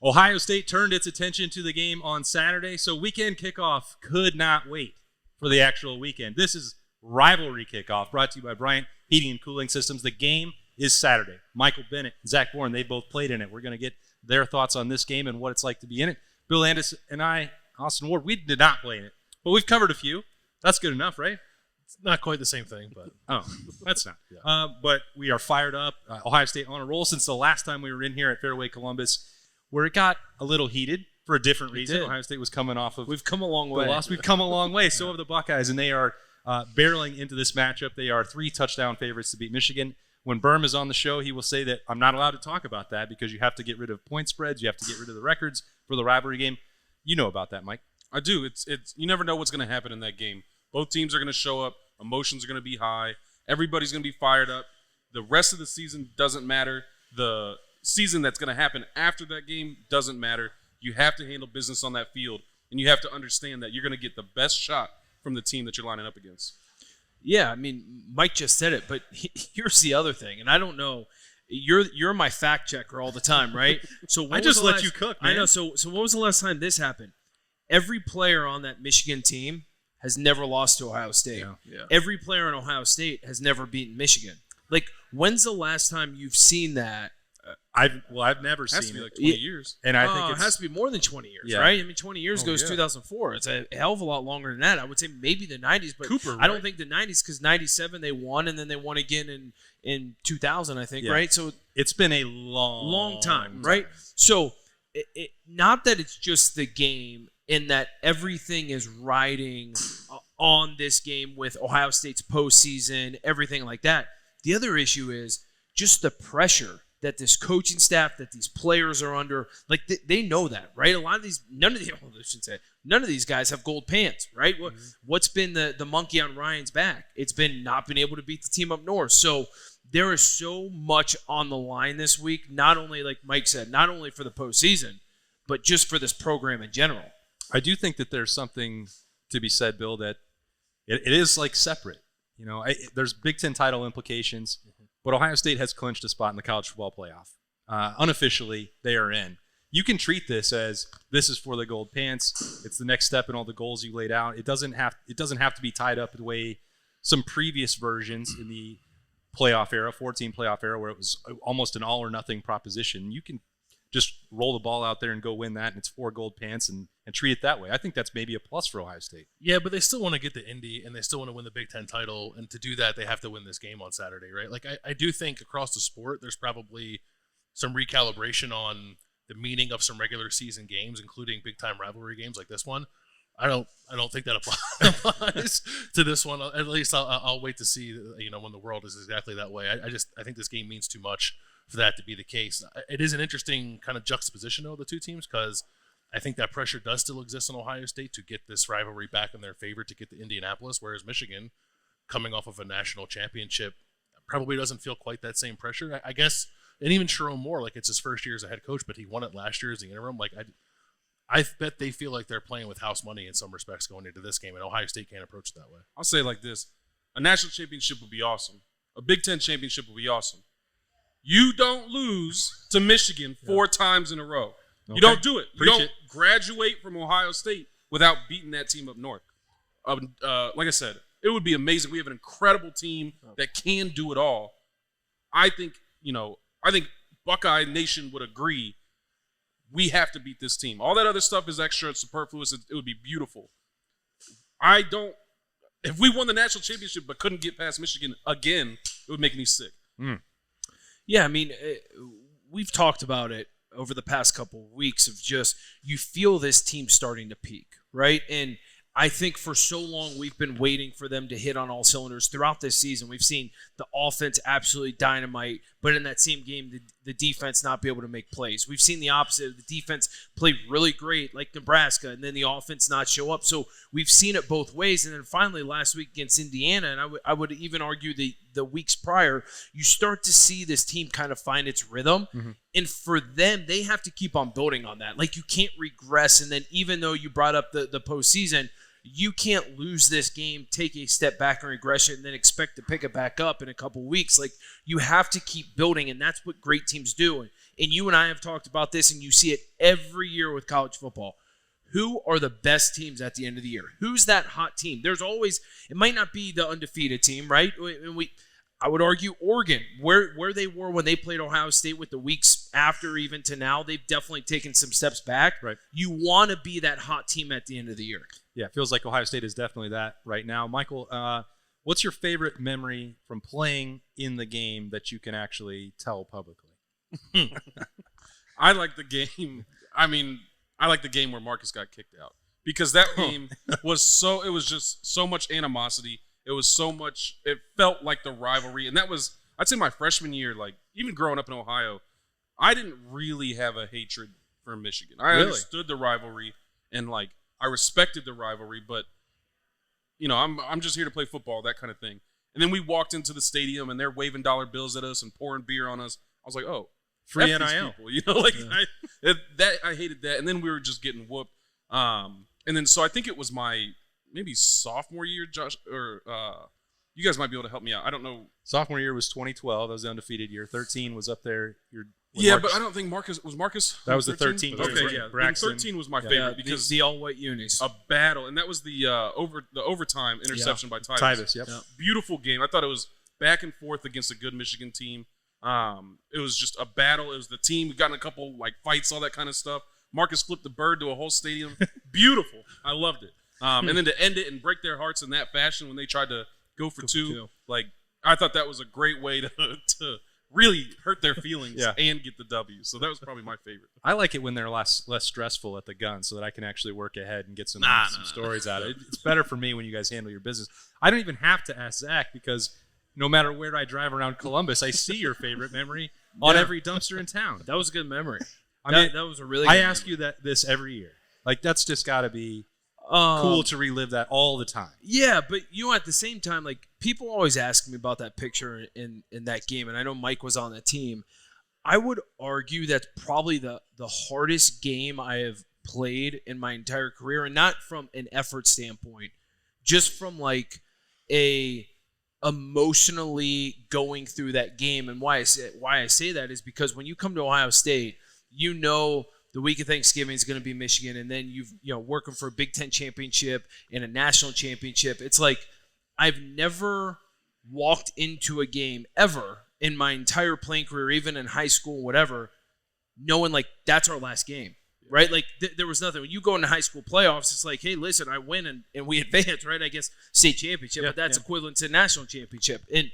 Ohio State turned its attention to the game on Saturday, so weekend kickoff could not wait for the actual weekend. This is Rivalry Kick-Off, brought to you by Bryant Heating and Cooling Systems. The game is Saturday. Michael Bennett and Zach Boren, they both played in it. We're going to get their thoughts on this game and what it's like to be in it. Bill Landis and I, Austin Ward, we did not play in it, but we've covered a few. That's good enough, right? It's not quite the same thing, but that's not. Yeah. But we are fired up. Ohio State on a roll since the last time we were in here at Fairway Columbus, where it got a little heated for a different reason. Ohio State was coming off of. We've come a long way. We've come a long way. So have the Buckeyes, and they are barreling into this matchup. They are 3-touchdown favorites to beat Michigan. When Berm is on the show, he will say that I'm not allowed to talk about that because you have to get rid of point spreads. You have to get rid of the records for the rivalry game. You know about that, Mike. I do. It's you never know what's going to happen in that game. Both teams are going to show up. Emotions are going to be high. Everybody's going to be fired up. The rest of the season doesn't matter. The season that's going to happen after that game doesn't matter. You have to handle business on that field, and you have to understand that you're going to get the best shot from the team that you're lining up against. Yeah, I mean, Mike just said it, but here's the other thing, and I don't know. You're my fact checker all the time, right? So I just let you cook, man. I know. So when was the last time this happened? Every player on that Michigan team has never lost to Ohio State. Yeah. Every player in Ohio State has never beaten Michigan. Like, when's the last time you've seen that? I've never It has seen to be it. like 20 years. And I think it has to be more than 20 years, Yeah. right? I mean, 20 years goes yeah. 2004. It's a hell of a lot longer than that. I would say maybe the 90s, but Cooper, I don't right? think the 90s because 97 they won, and then they won again in 2000, I think, Yeah. right? So it's been a long time, right? So not that it's just the game in that everything is riding on this game with Ohio State's postseason, everything like that. The other issue is just the pressure that this coaching staff, that these players are under. Like, they know that, right? A lot of these, none of these guys have gold pants, right? Mm-hmm. What's been the monkey on Ryan's back? It's been not being able to beat the team up north. So there is so much on the line this week, not only, like Mike said, not only for the postseason, but just for this program in general. I do think that there's something to be said, Bill, that it is like separate. You know, there's Big Ten title implications, but Ohio State has clinched a spot in the college football playoff. Unofficially, they are in. You can treat this as this is for the gold pants. It's the next step in all the goals you laid out. It doesn't have to be tied up the way some previous versions in the playoff era, 14 playoff era, where it was almost an all or nothing proposition. You can just roll the ball out there and go win that, and it's 4 gold pants, and treat it that way. I think that's maybe a plus for Ohio State. yeah, but they still want to get the Indy, and they still want to win the Big Ten title, and to do that, they have to win this game on Saturday, right? Like, I do think across the sport, there's probably some recalibration on the meaning of some regular season games, including big-time rivalry games like this one. I don't think that applies to this one. At least I'll wait to see, you know, when the world is exactly that way. I think this game means too much for that to be the case. It is an interesting kind of juxtaposition of the two teams because I think that pressure does still exist in Ohio State to get this rivalry back in their favor, to get to Indianapolis, whereas Michigan, coming off of a national championship, probably doesn't feel quite that same pressure. I guess, and even Sharon Moore, like, it's his first year as a head coach, but he won it last year as the interim. Like, I bet they feel like they're playing with house money in some respects going into this game, and Ohio State can't approach it that way. I'll say it like this. A national championship would be awesome. A Big Ten championship would be awesome. You don't lose to Michigan 4 times in a row. Okay. You don't do it. You don't graduate from Ohio State without beating that team up north. Like I said, it would be amazing. We have an incredible team that can do it all. I think Buckeye Nation would agree we have to beat this team. All that other stuff is extra. It's superfluous. It would be beautiful. If we won the national championship but couldn't get past Michigan again, it would make me sick. Yeah, I mean, we've talked about it over the past couple of weeks of just you feel this team starting to peak, right? And I think for so long we've been waiting for them to hit on all cylinders throughout this season. We've seen the offense absolutely dynamite, but in that same game, the defense not be able to make plays. We've seen the opposite. The defense play really great like Nebraska, and then the offense not show up. So we've seen it both ways. And then finally last week against Indiana, and I would even argue the weeks prior, you start to see this team kind of find its rhythm. Mm-hmm. And for them, they have to keep on building on that. Like, you can't regress. And then even though you brought up the postseason, you can't lose this game, take a step back in regression, and then expect to pick it back up in a couple weeks. Like, you have to keep building, and that's what great teams do. and you and I have talked about this, and you see it every year with college football. Who are the best teams at the end of the year? Who's that hot team? There's always, it might not be the undefeated team, right? I would argue Oregon, where they were when they played Ohio State with the weeks after even to now, they've definitely taken some steps back. Right. You want to be that hot team at the end of the year. Yeah, it feels like Ohio State is definitely that right now. Michael, what's your favorite memory from playing in the game that you can actually tell publicly? I like the game. I like the game where Marcus got kicked out because that game it was just so much animosity. It was so much, it felt like the rivalry. And that was, I'd say my freshman year, like even growing up in Ohio, I didn't really have a hatred for Michigan. I understood the rivalry and like I respected the rivalry, but I'm just here to play football, that kind of thing. And then we walked into the stadium and they're waving dollar bills at us and pouring beer on us. I was like, oh, free F NIL. these people, I hated that. And then we were just getting whooped. And then so I think it was my maybe sophomore year, Josh, or you guys might be able to help me out. I don't know. Sophomore year was 2012. That was the undefeated year. 13 was up there. But I don't think Marcus was Marcus. That was the 13. Okay, yeah. Braxton. 13 was my favorite because the all white unis. A battle, and that was the overtime interception by Tyvus. Yep. Beautiful game. I thought it was back and forth against a good Michigan team. It was just a battle. It was the team. We got in a couple like fights, all that kind of stuff. Marcus flipped the bird to a whole stadium. Beautiful. I loved it. And then to end it and break their hearts in that fashion when they tried to go for two, like I thought that was a great way to really hurt their feelings and get the W. So that was probably my favorite. I like it when they're less stressful at the gun so that I can actually work ahead and get some stories out of it. It's better for me when you guys handle your business. I don't even have to ask Zach because no matter where I drive around Columbus, I see your favorite memory on every dumpster in town. That was a good memory. That was a really good I ask you this every year. Like, that's just got to be cool to relive that all the time. Yeah, but at the same time, like, people always ask me about that picture in that game, and I know Mike was on that team. I would argue that's probably the hardest game I have played in my entire career, and not from an effort standpoint, just from like a emotionally going through that game. And why I say that is because when you come to Ohio State, the week of Thanksgiving is going to be Michigan, and then you've working for a Big Ten championship and a national championship. It's like I've never walked into a game ever in my entire playing career, even in high school, whatever, knowing like that's our last game, right? Like there was nothing. When you go into high school playoffs, it's like, hey, listen, I win and we advance, right? I guess state championship, but that's equivalent to national championship. And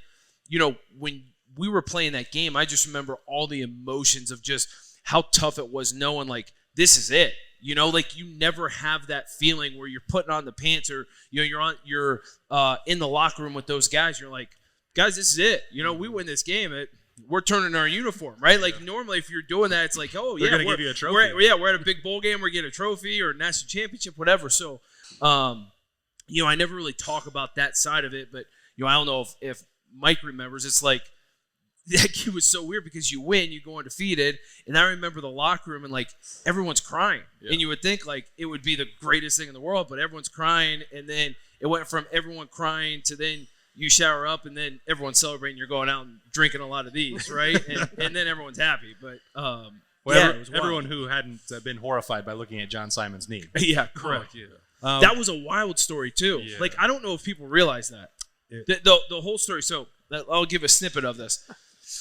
when we were playing that game, I just remember all the emotions of just how tough it was knowing like this is it. Like you never have that feeling where you're putting on the pants or you're in the locker room with those guys. You're like, guys, this is it. We win this game. We're turning our uniform, right? Like normally, if you're doing that, it's like, oh, they're gonna give you a trophy. We're at a big bowl game. We're getting a trophy or a national championship, whatever. So, I never really talk about that side of it, but I don't know if Mike remembers. It's like that game was so weird because you win, you go undefeated, and I remember the locker room and like everyone's crying, and you would think like it would be the greatest thing in the world, but everyone's crying, and then it went from everyone crying to then you shower up and then everyone's celebrating. You're going out and drinking a lot of these, right? and then everyone's happy. But everyone who hadn't been horrified by looking at John Simon's knee. Yeah, correct. That was a wild story too. Yeah. Like I don't know if people realize that the whole story. So I'll give a snippet of this.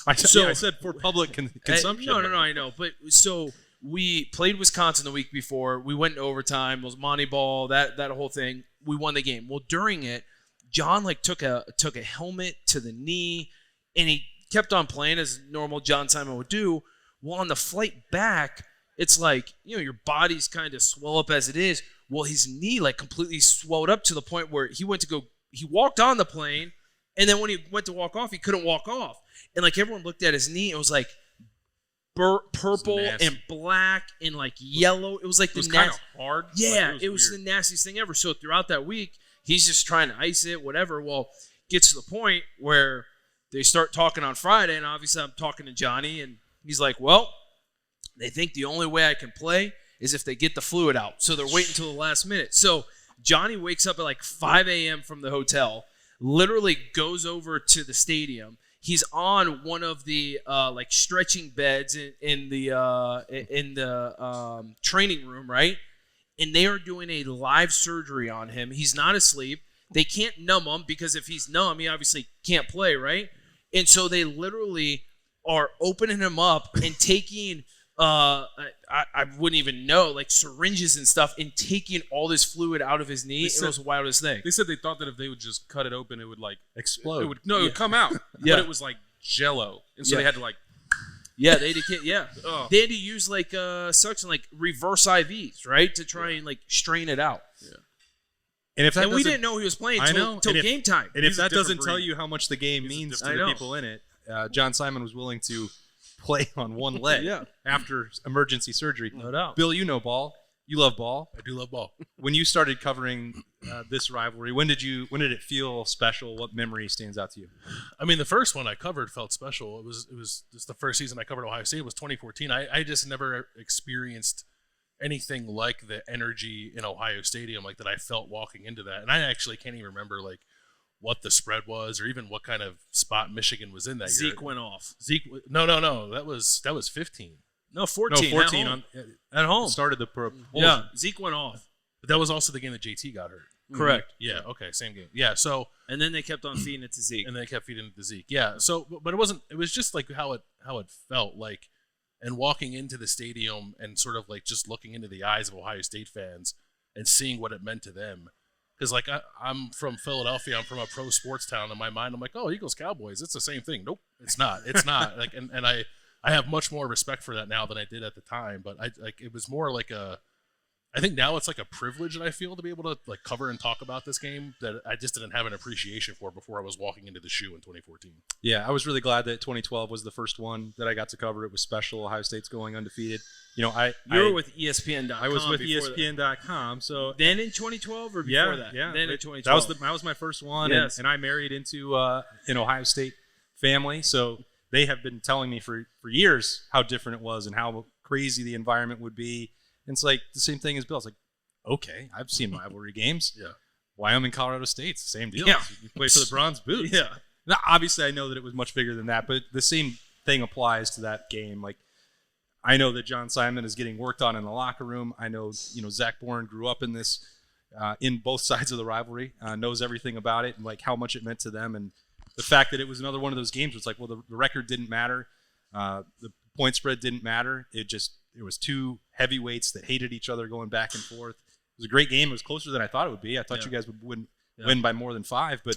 I said for public consumption. No, I know. But so we played Wisconsin the week before. We went into overtime. It was Monty Ball. That whole thing. We won the game. Well, during it, John like took a helmet to the knee, and he kept on playing as normal John Simon would do. Well, on the flight back, it's like your body's kind of swell up as it is. Well, his knee like completely swelled up to the point where he walked on the plane, and then when he went to walk off, he couldn't walk off. And like everyone looked at his knee, it was like purple and black and like yellow. It was like it was kind of hard. Yeah, it was the nastiest thing ever. So throughout that week, he's just trying to ice it, whatever. Well, gets to the point where they start talking on Friday, and obviously I'm talking to Johnny, and he's like, well, they think the only way I can play is if they get the fluid out. So they're waiting until the last minute. So Johnny wakes up at like 5 a.m. from the hotel, literally goes over to the stadium. He's on one of the like stretching beds in the training room, right? And they are doing a live surgery on him. He's not asleep. They can't numb him because if he's numb, he obviously can't play, right? And so they literally are opening him up and taking I wouldn't even know, like syringes and stuff, and taking all this fluid out of his knee. It was the wildest thing. They said they thought that if they would just cut it open, it would like Explode. It would come out. Yeah. But it was like Jello, and so they had to like. Yeah, they had to Oh. They had to use like suction, like reverse IVs, right, to try and like strain it out. Yeah. And if that And we didn't know he was playing until game time. And if He's a that doesn't different tell breed. you how much the game He's a means to different the breed. people in it, John Simon was willing to play on one leg Yeah. after emergency surgery. No doubt. Bill, you know ball. You love ball. I do love ball. When you started covering this rivalry, when did it feel special? What memory stands out to you? I mean, the first one I covered felt special. It was just the first season I covered Ohio State. It was 2014. I just never experienced anything like the energy in Ohio Stadium like that I felt walking into that. And I actually can't even remember like what the spread was or even what kind of spot Michigan was in that year. Zeke went off. No. That was 15. No, 14. No, 14 at home. on At home. started the pro. Yeah, Zeke went off. But that was also the game that JT got hurt. Correct. Yeah. Okay. Same game. Yeah. So And then they kept on feeding it to Zeke. and they kept feeding it to Zeke. Yeah. So, but it wasn't. It was just like how it felt like, and walking into the stadium and sort of like just looking into the eyes of Ohio State fans and seeing what it meant to them. Because like I'm from Philadelphia, I'm from a pro sports town. In my mind, I'm like, oh, Eagles Cowboys, it's the same thing. Nope, it's not. It's not. Like, and I have much more respect for that now than I did at the time. But it was more like I think now it's like a privilege that I feel to be able to like cover and talk about this game that I just didn't have an appreciation for before I was walking into the shoe in 2014. Yeah, I was really glad that 2012 was the first one that I got to cover. It was special. Ohio State's going undefeated. You know, You were with ESPN.com. I was with before that. ESPN.com. So Then in 2012 or before yeah, that? yeah. Then in 2012. That was my first one, Yes. and I married into an Ohio State family. So they have been telling me for years how different it was and how crazy the environment would be. And it's like the same thing as Bill. It's like, okay, I've seen rivalry games. Yeah. Wyoming, Colorado State's the same deal. Yeah. You play for the Bronze Boots. Yeah. Now, obviously, I know that it was much bigger than that, but the same thing applies to that game. Like, I know that John Simon is getting worked on in the locker room. I know, Zach Boren grew up in this, in both sides of the rivalry, knows everything about it and like how much it meant to them. And the fact that it was another one of those games, it's like, well, the record didn't matter, the point spread didn't matter. It was two heavyweights that hated each other going back and forth. It was a great game. It was closer than I thought it would be. I thought you guys would win by more than 5, but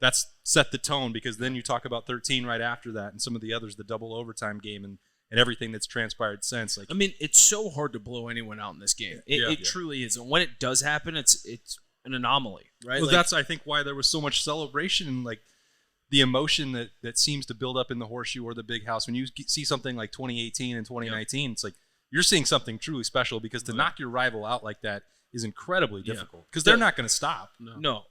that's set the tone because then you talk about 13 right after that and some of the others, the double overtime game and everything that's transpired since. Like, I mean, it's so hard to blow anyone out in this game. It truly is. And when it does happen, it's an anomaly, right? well, that's I think why there was so much celebration and like the emotion that seems to build up in the Horseshoe or the Big House when you see something like 2018 and 2019. It's like you're seeing something truly special because to knock your rival out like that is incredibly difficult because they're not going to stop. No.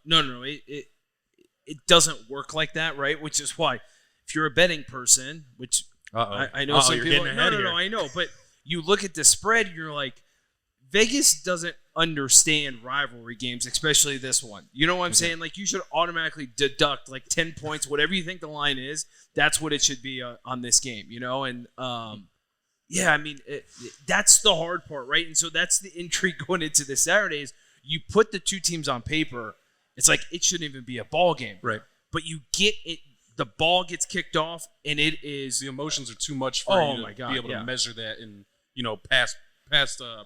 It doesn't work like that, right? Which is why if you're a betting person, which I know some you're people. getting ahead No, here. I know, but you look at the spread, you're like, Vegas doesn't understand rivalry games, especially this one. You know what I'm saying? Like, you should automatically deduct like 10 points, whatever you think the line is. That's what it should be on this game, And yeah, I mean, that's the hard part, right? And so that's the intrigue going into this Saturday is you put the two teams on paper. It's like it shouldn't even be a ball game, Right. But you get it. The ball gets kicked off, and it is. The emotions are too much for you to be able yeah. to measure that in past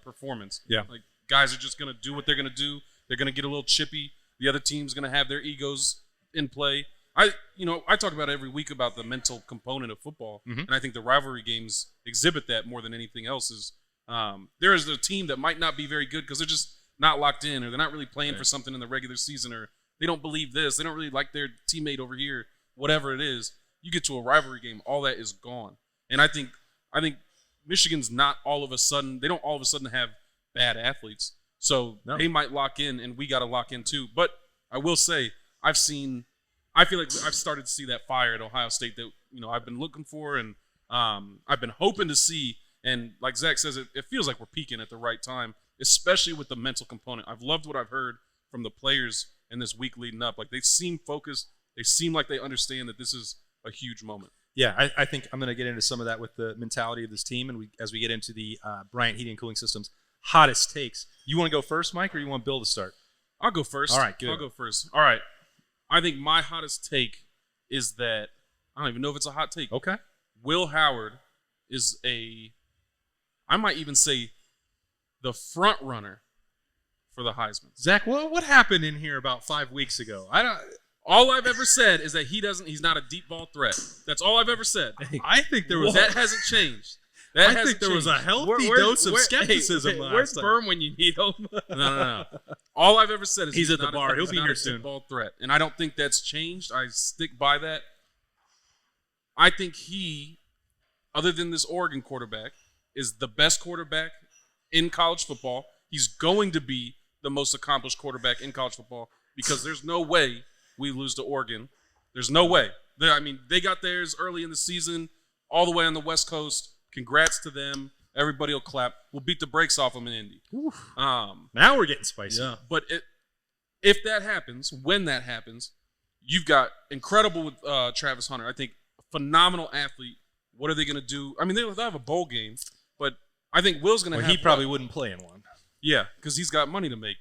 performance. Yeah. Like guys are just gonna do what they're gonna do. They're gonna get a little chippy. The other team's gonna have their egos in play. I talk about it every week about the mental component of football, and I think the rivalry games exhibit that more than anything else. Is there is a team that might not be very good because they're just not locked in, or they're not really playing for something in the regular season, or they don't believe this, they don't really like their teammate over here, whatever it is. You get to a rivalry game, all that is gone. And I think Michigan's not all of a sudden, they don't all of a sudden have bad athletes. So they might lock in, and we got to lock in too. But I will say, I feel like I've started to see that fire at Ohio State that I've been looking for, and I've been hoping to see. And like Zach says, it feels like we're peaking at the right time, especially with the mental component. I've loved what I've heard from the players in this week leading up. Like, they seem focused. They seem like they understand that this is a huge moment. Yeah, I think I'm going to get into some of that with the mentality of this team, and as we get into the Bryant Heating Cooling Systems hottest takes. You want to go first, Mike, or you want Bill to start? I'll go first. All right, good. I'll go first. All right. I think my hottest take is that I don't even know if it's a hot take. Okay. Will Howard is I might even say the front runner for the Heisman. Zach, what happened in here about 5 weeks ago? All I've ever said is that he's not a deep ball threat. That's all I've ever said. I think there was that hasn't changed. I think there was a healthy dose of skepticism last time. Where's Berm when you need him? No. All I've ever said is he's at the bar. He'll he's be not here a soon. deep ball threat, and I don't think that's changed. I stick by that. I think he, other than this Oregon quarterback, is the best quarterback in college football. He's going to be the most accomplished quarterback in college football because there's no way we lose to Oregon. There's no way. They got theirs early in the season, all the way on the West Coast. Congrats to them. Everybody will clap. We'll beat the brakes off them in Indy. Now we're getting spicy. Yeah. But if that happens, when that happens, you've got incredible with Travis Hunter. I think a phenomenal athlete. What are they going to do? I mean, they'll have a bowl game, but I think Will's going to have. He probably wouldn't play in one. Yeah, because he's got money to make.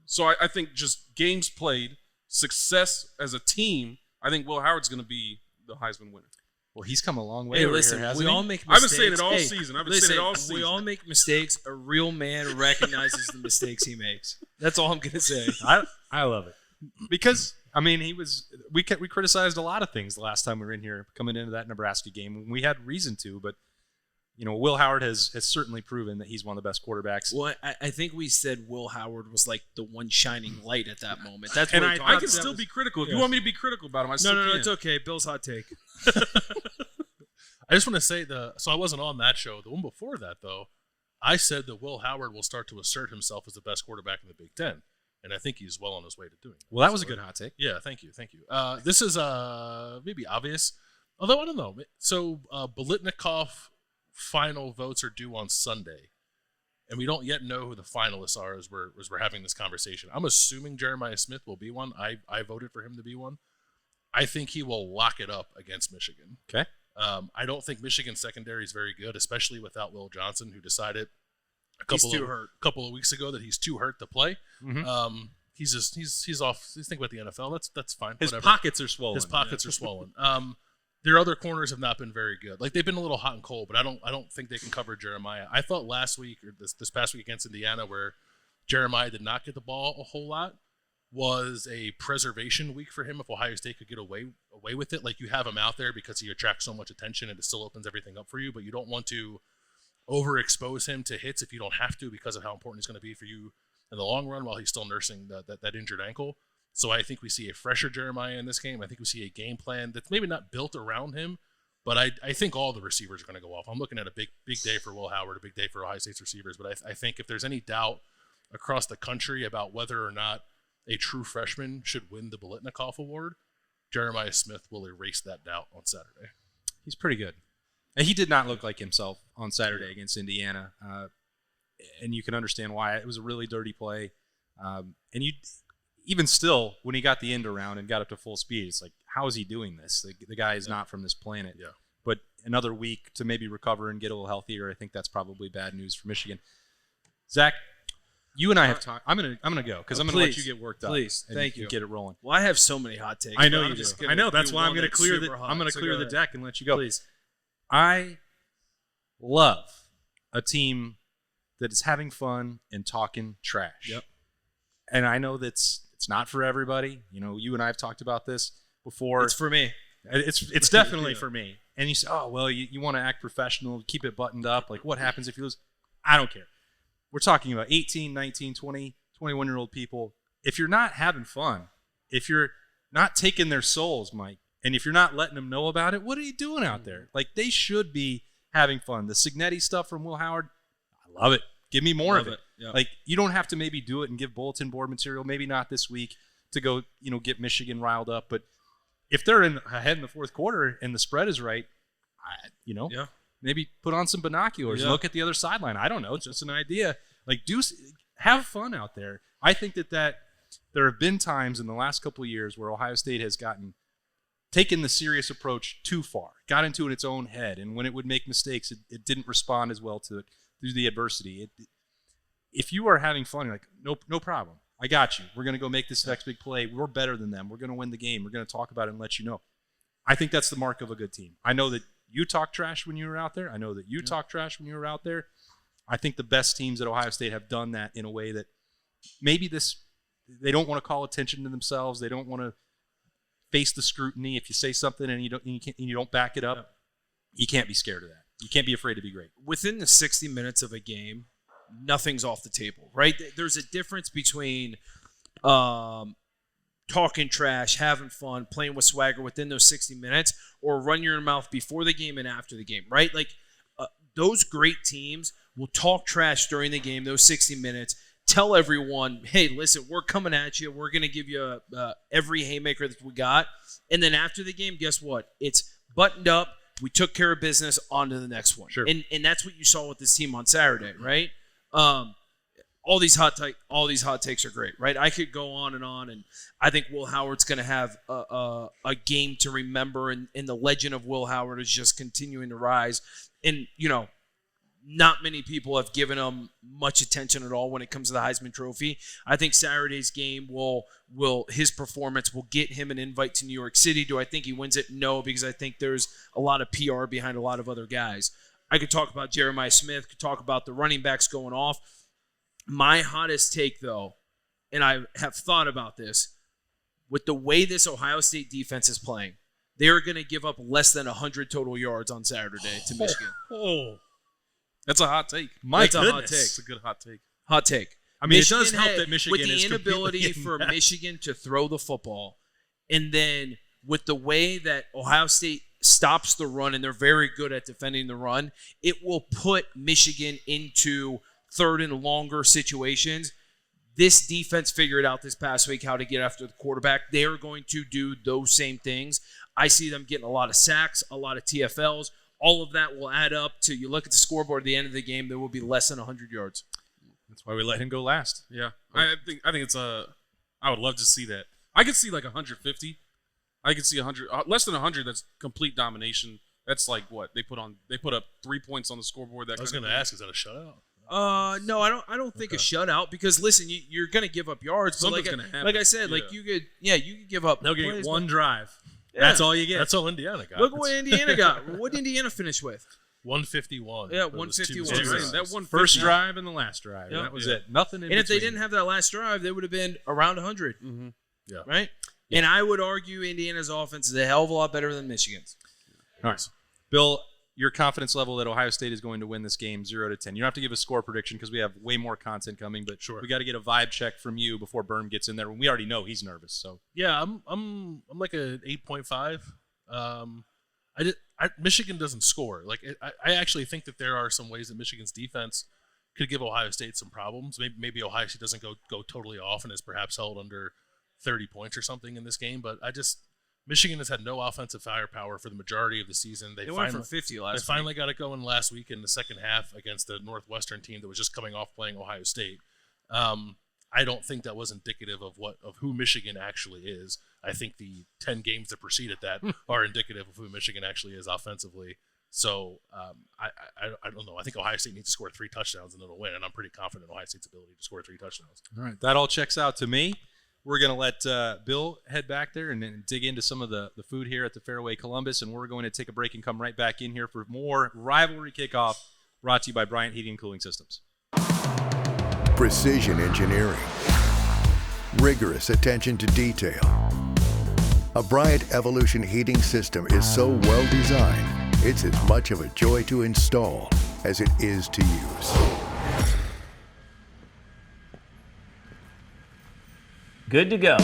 So I think just games played, success as a team, I think Will Howard's going to be the Heisman winner. Well, he's come a long way. Hey, over listen, here, hasn't we he? all make I've been mistakes. saying it all season. I've been saying it all season. We all make mistakes. A real man recognizes the mistakes he makes. That's all I'm going to say. I love it because we criticized a lot of things the last time we were in here coming into that Nebraska game, and we had reason to. But Will Howard has certainly proven that he's one of the best quarterbacks. Well, I think we said Will Howard was like the one shining light at that moment. That's And what I can still be critical. If you want me to be critical about him, I still can. No, it's okay. Bill's hot take. I just want to say so I wasn't on that show. The one before that, though, I said that Will Howard will start to assert himself as the best quarterback in the Big Ten, and I think he's well on his way to doing it. Well, that was a good hot take. Yeah, thank you. This is maybe obvious, although I don't know. So Biletnikoff final votes are due on Sunday, and we don't yet know who the finalists are as we're having this conversation. I'm assuming Jeremiah Smith will be one. I voted for him to be one. I think he will lock it up against Michigan. Okay. I don't think Michigan's secondary is very good, especially without Will Johnson, who decided a couple of weeks ago that he's too hurt to play. Mm-hmm. He's off. He's thinking about the NFL. That's fine. His whatever. pockets are swollen. His pockets are swollen. Their other corners have not been very good. Like, they've been a little hot and cold, but I don't think they can cover Jeremiah. I thought last week or this past week against Indiana, where Jeremiah did not get the ball a whole lot, was a preservation week for him if Ohio State could get away with it. Like, you have him out there because he attracts so much attention and it still opens everything up for you, but you don't want to overexpose him to hits if you don't have to because of how important he's going to be for you in the long run while he's still nursing that injured ankle. So I think we see a fresher Jeremiah in this game. I think we see a game plan that's maybe not built around him, but I think all the receivers are going to go off. I'm looking at a big day for Will Howard, a big day for Ohio State's receivers, but I think if there's any doubt across the country about whether or not a true freshman should win the Biletnikoff Award, Jeremiah Smith will erase that doubt on Saturday. He's pretty good. And he did not look like himself on Saturday against Indiana, and you can understand why. It was a really dirty play, and even still, when he got the end around and got up to full speed, it's like, how is he doing this? The guy is not from this planet. Yeah. But another week to maybe recover and get a little healthier, I think that's probably bad news for Michigan. Zach, you and I have talked. I'm gonna go because I'm gonna let you get worked up. Please, and thank you. Get it rolling. Well, I have so many hot takes. I know but you I'm just do. gonna I know. That's do why I'm one gonna that's clear super hot. I'm gonna So clear go the ahead. deck and let you go. Please. I love a team that is having fun and talking trash. Yep. And I know that's it's not for everybody. You and I have talked about this before. It's for me. It's definitely for me. And you say, oh, well, you want to act professional, keep it buttoned up. Like, what happens if you lose? I don't care. We're talking about 18, 19, 20, 21-year-old people. If you're not having fun, if you're not taking their souls, Mike, and if you're not letting them know about it, what are you doing out there? Like, they should be having fun. The Signetti stuff from Will Howard, I love it. Give me more of it. Yeah. Like, you don't have to maybe do it and give bulletin board material, maybe not this week, to go, get Michigan riled up. But if they're ahead in the fourth quarter and the spread is right, maybe put on some binoculars and look at the other sideline. I don't know. It's just an idea. Like, have fun out there. I think that there have been times in the last couple of years where Ohio State has gotten taken the serious approach too far, got into it in its own head, and when it would make mistakes, it didn't respond as well to it through the adversity. If you are having fun, you're like, no problem. I got you. We're going to go make this next big play. We're better than them. We're going to win the game. We're going to talk about it and let you know. I think that's the mark of a good team. I know that you talk trash when you were out there. I know that you talk trash when you were out there. I think the best teams at Ohio State have done that in a way that maybe they don't want to call attention to themselves. They don't want to face the scrutiny. If you say something and you don't back it up, you can't be scared of that. You can't be afraid to be great. Within the 60 minutes of a game, nothing's off the table, right? There's a difference between talking trash, having fun, playing with swagger within those 60 minutes, or run your mouth before the game and after the game, right? Like those great teams will talk trash during the game, those 60 minutes, tell everyone, hey, listen, we're coming at you. We're going to give you every haymaker that we got. And then after the game, guess what? It's buttoned up. We took care of business. On to the next one. Sure. And that's what you saw with this team on Saturday, right? All these hot takes are great, right? I could go on, and I think Will Howard's going to have a game to remember, and the legend of Will Howard is just continuing to rise. And, not many people have given him much attention at all when it comes to the Heisman Trophy. I think Saturday's game his performance will get him an invite to New York City. Do I think he wins it? No, because I think there's a lot of PR behind a lot of other guys. I could talk about Jeremiah Smith, could talk about the running backs going off. My hottest take, though, and I have thought about this, with the way this Ohio State defense is playing, they're going to give up less than 100 total yards on Saturday to Michigan. That's a hot take. That's a hot take. That's a good hot take. Hot take. I mean, it does help that Michigan with the inability for Michigan to throw the football, and then with the way that Ohio State stops the run, and they're very good at defending the run, it will put Michigan into third and longer situations. This defense figured out this past week how to get after the quarterback. They are going to do those same things. I see them getting a lot of sacks, a lot of TFLs. All of that will add up to, you look at the scoreboard at the end of the game, there will be less than 100 yards. That's why we let him go last. Yeah, I think it's I would love to see that. I could see like 150. I could see 100, less than 100. That's complete domination. That's like what they put up 3 points on the scoreboard. I was going to ask, is that a shutout? No, I don't think a shutout, because listen, you're going to give up yards. But like I said, you could give up. They'll get one drive. Yeah. That's all you get. That's all Indiana got. Look what Indiana got. What did Indiana finish with? 151. Yeah, 151. That one first drive and the last drive. Yeah. That was it. Nothing in And between. if they didn't have that last drive, they would have been around 100. Mm-hmm. Yeah. Right? Yeah. And I would argue Indiana's offense is a hell of a lot better than Michigan's. All right. Bill, your confidence level that Ohio State is going to win this game 0 to 10. You don't have to give a score prediction because we have way more content coming, but sure, we got to get a vibe check from you before Berm gets in there. We already know he's nervous. So yeah, I'm like a 8.5. Michigan doesn't score. I actually think that there are some ways that Michigan's defense could give Ohio State some problems. Maybe Ohio State doesn't go totally off and is perhaps held under 30 points or something in this game. But Michigan has had no offensive firepower for the majority of the season. They went from 50 last week. They finally got it going last week in the second half against a Northwestern team that was just coming off playing Ohio State. I don't think that was indicative of who Michigan actually is. I think the 10 games that preceded that are indicative of who Michigan actually is offensively. So I don't know. I think Ohio State needs to score 3 touchdowns and it'll win, and I'm pretty confident in Ohio State's ability to score 3 touchdowns. All right, that all checks out to me. We're going to let Bill head back there and dig into some of the food here at the Fairway Columbus, and we're going to take a break and come right back in here for more Rivalry Kickoff, brought to you by Bryant Heating Cooling Systems. Precision engineering, rigorous attention to detail. A Bryant Evolution heating system is so well designed, it's as much of a joy to install as it is to use. Good to go.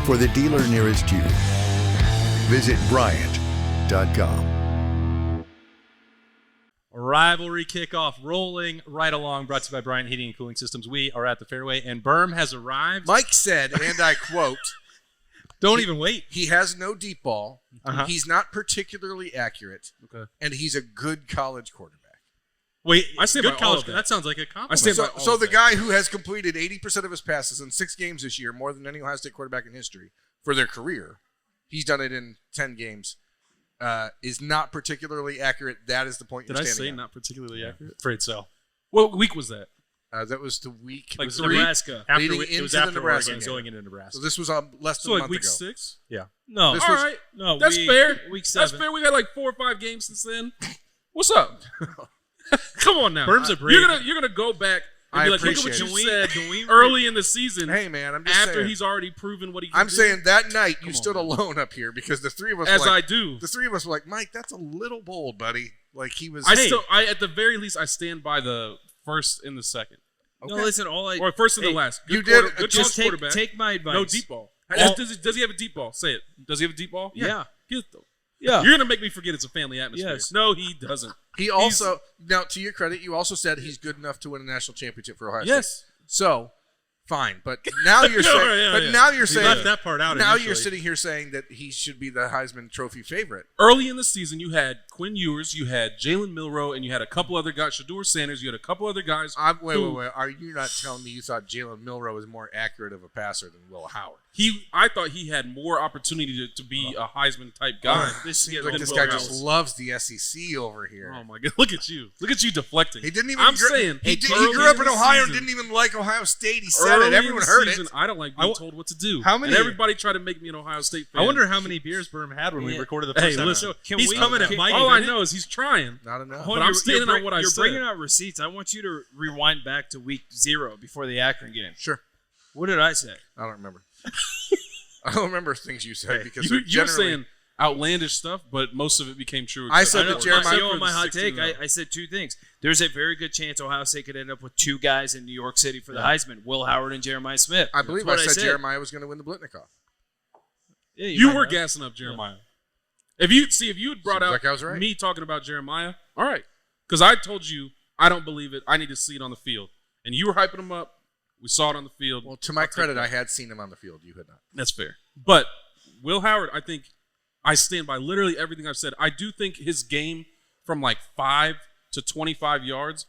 For the dealer nearest you, visit Bryant.com. Rivalry Kickoff rolling right along, brought to you by Bryant Heating and Cooling Systems. We are at the Fairway, and Berm has arrived. Mike said, and I quote, Don't even wait. He has no deep ball. Uh-huh. He's not particularly accurate. Okay. And he's a good college quarterback. Wait, I stand good by all college. of that. That sounds like a compliment. I stand by all So of the that. guy who has completed 80% of his passes in 6 games this year, more than any Ohio State quarterback in history for their career, he's done it in 10 games, is not particularly accurate. That is the point Did you're I standing say on. not particularly accurate? Afraid so. What week was that? That was the week Like 3. Nebraska. After Leading it was into the after Nebraska Oregon, game. going into Nebraska. So this was less than So a like month week ago. 6? No, This All was- right. no, That's fair. Week That's 7. fair. We've had like 4 or 5 games since then. What's up? Come on now. Berm's a brave. You're gonna go back and I be like, look at what appreciate you it. said early in the season Hey, man, I'm just after saying. he's already proven what he can I'm do. saying that night you Come stood on, man. alone up here because the three of us As were like, I do. the three of us were like, Mike, that's a little bold, buddy. Like he was. I at the very least I stand by the first and the second. No, listen, all I Or first and the Hey, last. you Good did- good just college quarterback. take my advice. No deep ball. All- Does he have a deep ball? Say it. Does he have a deep ball? Yeah. Get them. Yeah. You're gonna make me forget it's a family atmosphere. Yes. No, he doesn't. He also now, to your credit, you also said he's good enough to win a national championship for Ohio State. Yes. So, fine, but now you're saying, yeah. now you're We saying, left that part out. now initially. you're sitting here saying that he should be the Heisman Trophy favorite. Early in the season, you had Quinn Ewers, you had Jalen Milroe, and you had a couple other guys, Shador Sanders. You had a couple other guys. Wait. Are you not telling me you thought Jalen Milroe was more accurate of a passer than Will Howard? I thought he had more opportunity to be a Heisman type guy. This seems like than this Will guy Howard. just loves the SEC over here. Oh my god! Look at you! Look at you deflecting. He didn't even. I'm gr- saying he early grew up in the Ohio and season- didn't even like Ohio State. He said Early it. in Everyone the heard season, it. I don't like being told what to do. How many- And everybody tried to make me an Ohio State fan. I wonder how many beers Berm had when we Yeah. recorded the Hey, first time. listen, Can He's we- coming at can- Mike. All I isn't it? know is he's trying. Not enough. Hold But on, I'm standing on what I you're said. bringing out receipts. I want you to rewind back to week 0 before the Akron game. Sure. What did I say? I don't remember. I don't remember things you said because You're generally saying outlandish stuff, but most of it became true. I except said for that one. Jeremiah- You know, on my hot 6-0. take, I said 2 things. There's a very good chance Ohio State could end up with 2 guys in New York City for the Heisman: Will Howard and Jeremiah Smith. I believe That's I what said Jeremiah was going to win the Blitnikoff. Yeah, You might were have. gassing up Jeremiah. If you had brought Seems out like I was right. me talking about Jeremiah, all right, because I told you I don't believe it. I need to see it on the field, and you were hyping him up. We saw it on the field. Well, to my credit, I had seen him on the field. You had not. That's fair. But Will Howard, I think I stand by literally everything I've said. I do think his game from like 5 to 25 yards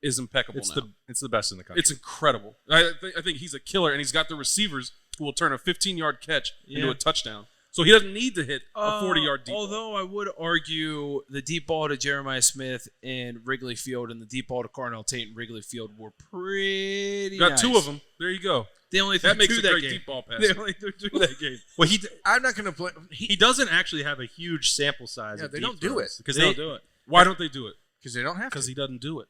is impeccable It's now. it's the best in the country. It's incredible. I think he's a killer, and he's got the receivers who will turn a 15-yard catch into Yeah. a touchdown. So he doesn't need to hit a 40-yard deep ball. Although I would argue the deep ball to Jeremiah Smith in Wrigley Field and the deep ball to Carnell Tate in Wrigley Field were pretty Got nice. 2 of them. There you go. They only threw That makes 2 a that great game. deep ball pass. They only threw 2 that game. Well, I'm not going to play. he doesn't actually have a huge sample size. Yeah, of they deep don't do throws it. because They don't do it. Why don't they do it? Because they don't have Because to. he doesn't do it.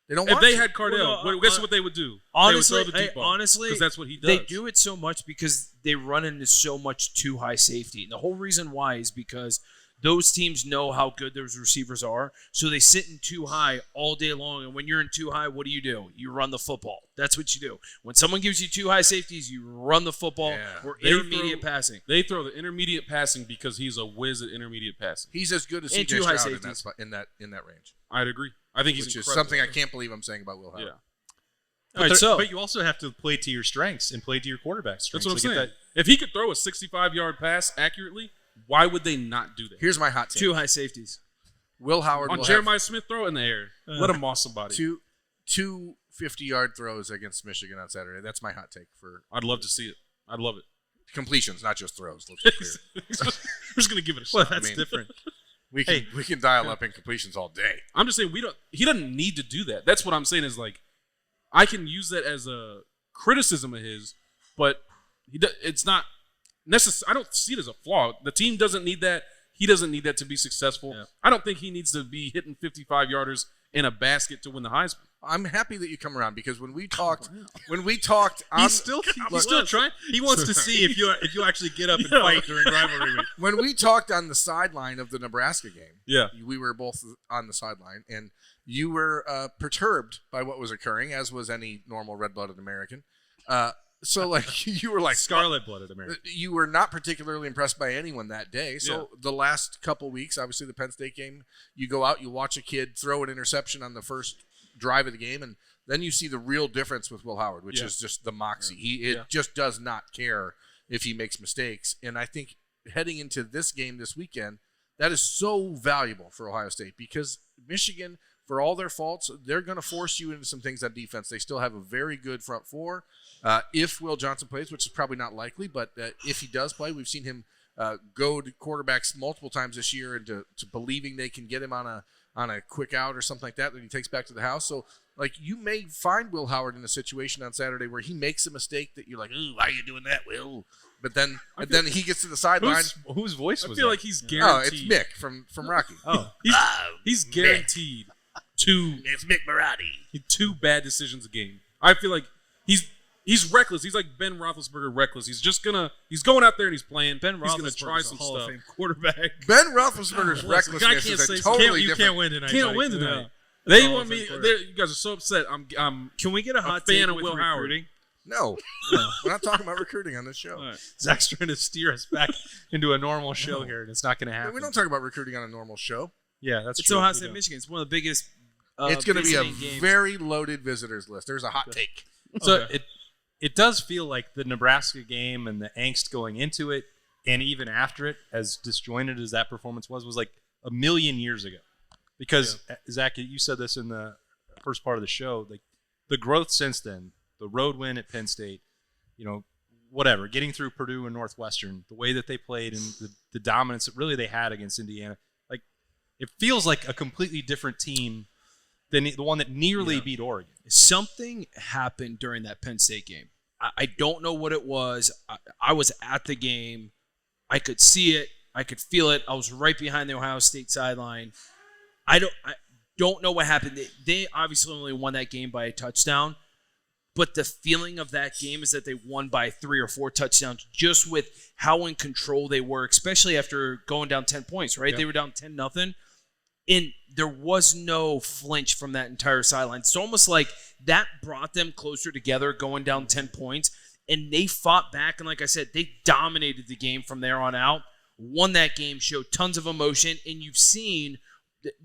They don't If want they to. had Cardell, Well, no, guess what they would do? Honestly, they would throw the deep ball. honestly, because that's what he does. They do it so much because they run into so much too high safety. And the whole reason why is because those teams know how good those receivers are, so they sit in too high all day long. And when you're in too high, what do? You run the football. That's what you do. When someone gives you 2 high safeties, you run the football Yeah. or They intermediate throw- passing. They throw the intermediate passing because he's a whiz at intermediate passing. He's as good as And CJ 2 high Stroud in that, safeties. spot, in that range, I'd agree. I think he's which is incredible. something I can't believe I'm saying about Will Howard. Yeah. All right, so but you also have to play to your strengths and play to your quarterback's strengths. That's what I'm Like, saying. If he could throw a 65-yard pass accurately, why would they not do that? Here's my hot take. 2 high safeties. Will Howard On will Jeremiah Smith, throw in the air. Let him moss have somebody. two 50-yard throws against Michigan on Saturday. That's my hot take for I'd love to see it. I'd love it. completions, not just throws. Let's be clear. We're just gonna give it a well, shot. that's mean- different. We can dial up incompletions all day. I'm just saying he doesn't need to do that. That's what I'm saying is like I can use that as a criticism of his, but it's not necessary. I don't see it as a flaw. The team doesn't need that. He doesn't need that to be successful. Yeah. I don't think he needs to be hitting 55-yarders in a basket to win the Heisman. I'm happy that you come around because when we talked, He's still trying. He wants to see if you actually get up and fight during rivalry week. when we talked on the sideline of the Nebraska game, Yeah. we were both on the sideline, and you were perturbed by what was occurring, as was any normal red-blooded American. So, like, you were like Scarlet-blooded American. You were not particularly impressed by anyone that day. So Yeah. the last couple weeks, obviously the Penn State game, you go out, you watch a kid throw an interception on the first drive of the game, and then you see the real difference with Will Howard, which Yeah. is just the moxie. He Yeah. just does not care if he makes mistakes. And I think heading into this game this weekend, that is so valuable for Ohio State because Michigan for all their faults, they're going to force you into some things on defense. They still have a very good front four. If Will Johnson plays, which is probably not likely, but if he does play, we've seen him go to quarterbacks multiple times this year into believing they can get him on a quick out or something like that he takes back to the house. So, like, you may find Will Howard in a situation on Saturday where he makes a mistake that you're like, ooh, why are you doing that, Will? But then he gets to the sideline. Whose voice was I feel that? like he's guaranteed. Oh, it's Mick from Rocky. Oh, He's guaranteed It's Mick Marotti. 2 bad decisions a game. I feel like he's reckless. He's like Ben Roethlisberger reckless. He's going out there and he's playing. Ben Roethlisberger's Roethlisberger's try some a Hall stuff. of Fame quarterback. Ben Roethlisberger's recklessness can't is say a so. totally you different. can't win tonight. Can't buddy. win tonight. Yeah. They Hall want of me. Fame You guys are so upset. I'm Can we get a hot fan take of with Will Howard. recruiting? No, we're not talking about recruiting on this show. All right. Zach's trying to steer us back into a normal show here, and it's not going to happen. We don't talk about recruiting on a normal show. Yeah, that's It's true. Ohio We State, don't. Michigan. It's one of the biggest. It's going to be a visiting games. very loaded visitors list. There's a hot take. So it does feel like the Nebraska game and the angst going into it, and even after it, as disjointed as that performance was like a million years ago. Because Zach, you said this in the first part of the show, like the growth since then, the road win at Penn State, whatever, getting through Purdue and Northwestern, the way that they played and the dominance that really they had against Indiana, like it feels like a completely different team than the one that nearly beat Oregon. Something happened during that Penn State game. I don't know what it was. I was at the game. I could see it. I could feel it. I was right behind the Ohio State sideline. I don't know what happened. They obviously only won that game by a touchdown, but the feeling of that game is that they won by 3 or 4 touchdowns just with how in control they were, especially after going down 10 points, right? Yep. They were down 10-0. And there was no flinch from that entire sideline. It's almost like that brought them closer together going down 10 points. And they fought back. And like I said, they dominated the game from there on out, won that game, showed tons of emotion. And you've seen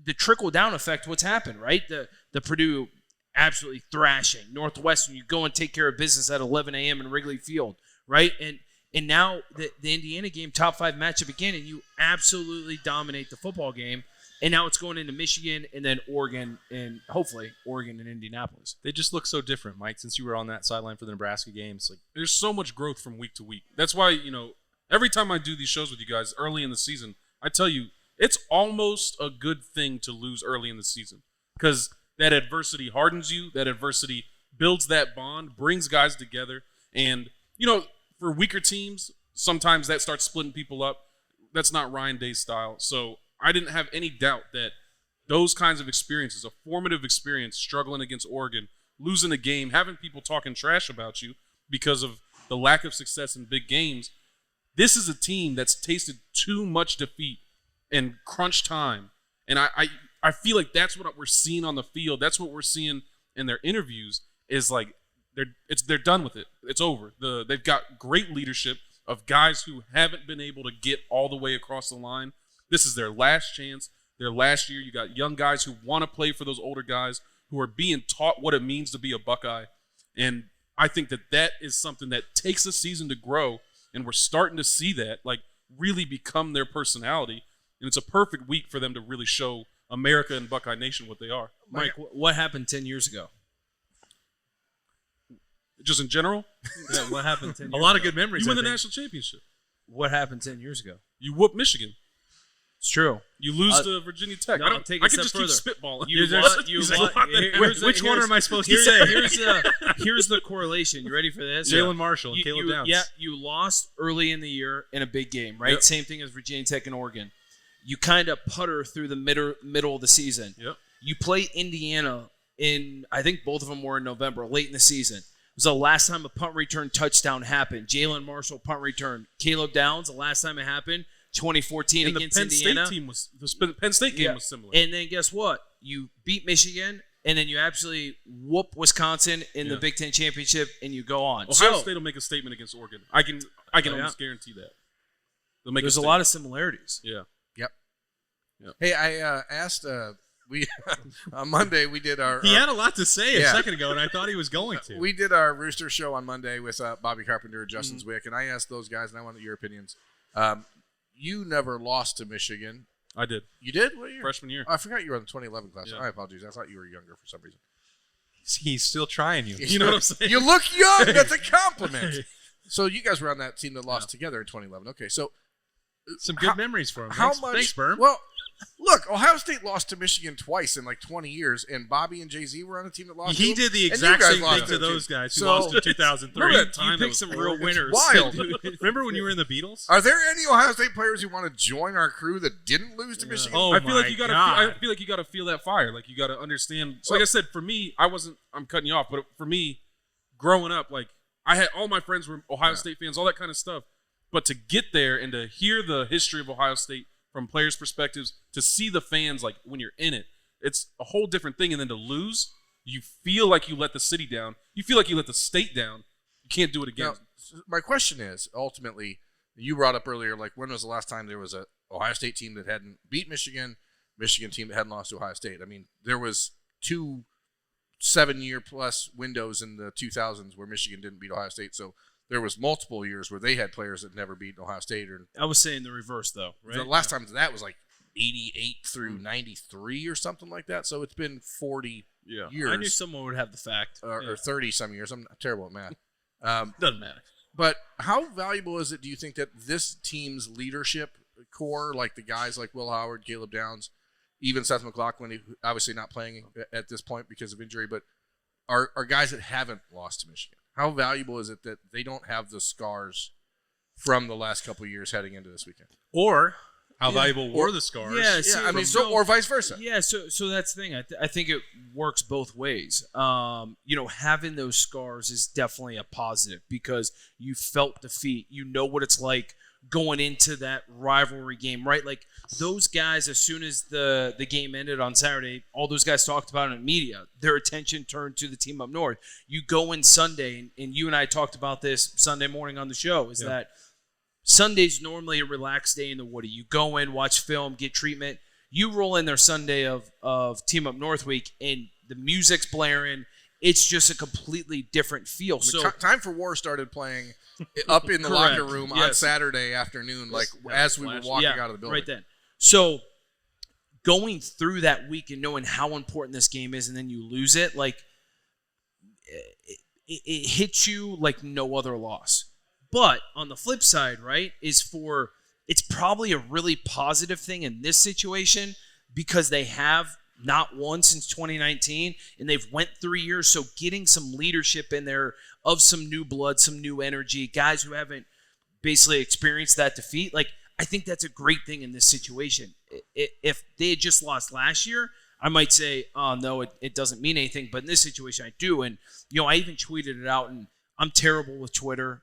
the trickle-down effect, what's happened, right? The Purdue absolutely thrashing. Northwestern, you go and take care of business at 11 a.m. in Wrigley Field, right? And now the Indiana game, top 5 matchup again, and you absolutely dominate the football game. And now it's going into Michigan and then Oregon and hopefully Oregon and Indianapolis. They just look so different, Mike, since you were on that sideline for the Nebraska games. Like, there's so much growth from week to week. That's why, every time I do these shows with you guys early in the season, I tell you, it's almost a good thing to lose early in the season because that adversity hardens you. That adversity builds that bond, brings guys together. And, for weaker teams, sometimes that starts splitting people up. That's not Ryan Day's style. So I didn't have any doubt that those kinds of experiences, a formative experience, struggling against Oregon, losing a game, having people talking trash about you because of the lack of success in big games, this is a team that's tasted too much defeat in crunch time. And I feel like that's what we're seeing on the field. That's what we're seeing in their interviews is like they're done with it. It's over. They've got great leadership of guys who haven't been able to get all the way across the line. This is their last chance, their last year. You got young guys who want to play for those older guys who are being taught what it means to be a Buckeye. And I think that is something that takes a season to grow, and we're starting to see that, like, really become their personality. And it's a perfect week for them to really show America and Buckeye Nation what they are. Mike, what happened 10 years ago? Just in general, Yeah, what happened 10 years ago? A lot of good memories. you win I the think. national championship. What happened 10 years ago? You whoop Michigan. It's true. You lose to Virginia Tech. no, I I'll don't take it I a can step just keep further. spitballing. Here's Which one am I supposed to say? Here's the correlation. You ready for this? Jalen Marshall and You- Caleb you- Downs. Yeah, you lost early in the year in a big game, right? Yep. Same thing as Virginia Tech and Oregon. You kind of putter through the middle of the season. Yep. You play Indiana in, I think both of them were in November, late in the season. It was the last time a punt return touchdown happened. Jalen Marshall punt return. Caleb Downs, the last time it happened, 2014 And the against Penn Indiana. State team the Penn State game Yeah. was similar. And then guess what? You beat Michigan, and then you absolutely whoop Wisconsin in the Yeah. Big Ten championship, and you go on. Ohio So State will make a statement against Oregon. I can almost guarantee that. They'll make there's a statement. lot of similarities. Yeah. Hey, I asked. We on Monday we did our. He had a lot to say a Yeah. second ago, and I thought he was going to. We did our Rooster show on Monday with Bobby Carpenter and Justin Mm-hmm. Zwick, and I asked those guys, and I wanted your opinions. You never lost to Michigan. I did. You did? What year? Freshman year. Oh, I forgot you were in the 2011 class. Yeah. I apologize. I thought you were younger for some reason. He's still trying you. You know what I'm saying? You look young. That's a compliment. So you guys were on that team that lost together in 2011. Okay, so Some good memories for him. how Thanks, much? Thanks, Berm. Well, look, Ohio State lost to Michigan twice in like 20 years, and Bobby and Jay-Z were on a team that lost. He to them, did the and exact you guys same lost thing to them, those too. guys who So- lost in 2003. Remember that You picked some real winners. Wild. Remember when you were in the Beatles? Are there any Ohio State players who want to join our crew that didn't lose to Michigan? Oh, I feel like my you gotta. God. I feel like you gotta feel that fire. Like you gotta understand. So, like I said, for me, I'm cutting you off, but for me, growing up, like I had all my friends were Ohio State fans, all that kind of stuff. But to get there and to hear the history of Ohio State from players' perspectives, to see the fans like when you're in it, it's a whole different thing. And then to lose, you feel like you let the city down. You feel like you let the state down. You can't do it again. Now, my question is, ultimately, you brought up earlier, like when was the last time there was a Ohio State team that hadn't beat Michigan team that hadn't lost to Ohio State? I mean, there was 2 7-year-plus windows in the 2000s where Michigan didn't beat Ohio State, so there was multiple years where they had players that never beat Ohio State. Or I was saying the reverse, though. Right? the last time that was like 88 through 93 or something like that. So it's been 40 years. I knew someone would have the fact. or 30 some years. I'm terrible at math. Doesn't matter. But how valuable is it, do you think, that this team's leadership core, like the guys like Will Howard, Caleb Downs, even Seth McLaughlin, who obviously not playing at this point because of injury, but are guys that haven't lost to Michigan? How valuable is it that they don't have the scars from the last couple of years heading into this weekend? Or how valuable were the scars? Yeah, see, I mean, or vice versa. Yeah, so that's the thing. I think it works both ways. Having those scars is definitely a positive because you felt defeat. You know what it's like going into that rivalry game, right? Like those guys, as soon as the game ended on Saturday, all those guys talked about it in media. Their attention turned to the team up north. You go in Sunday, and you and I talked about this Sunday morning on the show, is that Sunday's normally a relaxed day in the Woody. You go in, watch film, get treatment. You roll in their Sunday of Team Up North week, and the music's blaring. It's just a completely different feel. I mean, Time for War started playing up in the locker room on Saturday afternoon, like as we were walking out of the building. Right then. So going through that week and knowing how important this game is, and then you lose it, like it hits you like no other loss. But on the flip side, right, it's probably a really positive thing in this situation because they have not won since 2019, and they've went 3 years. So getting some leadership in there of some new blood, some new energy, guys who haven't basically experienced that defeat, like I think that's a great thing in this situation. If they had just lost last year, I might say, oh, no, it doesn't mean anything. But in this situation, I do. And, I even tweeted it out, and I'm terrible with Twitter.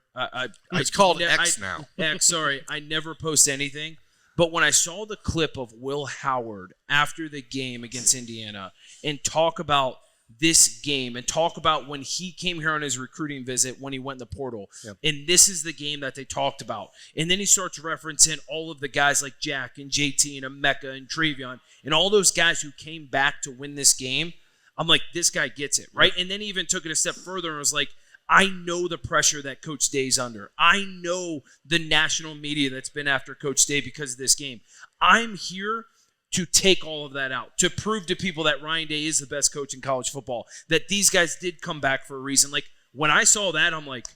It's called X now. X, sorry. I never post anything. But when I saw the clip of Will Howard after the game against Indiana and talk about this game and talk about when he came here on his recruiting visit, when he went in the portal, and this is the game that they talked about. And then he starts referencing all of the guys like Jack and JT and Emeka and Travion and all those guys who came back to win this game. I'm like, this guy gets it, right? And then he even took it a step further and was like, I know the pressure that Coach Day's under. I know the national media that's been after Coach Day because of this game. I'm here to take all of that out, to prove to people that Ryan Day is the best coach in college football, that these guys did come back for a reason. Like, when I saw that, I'm like,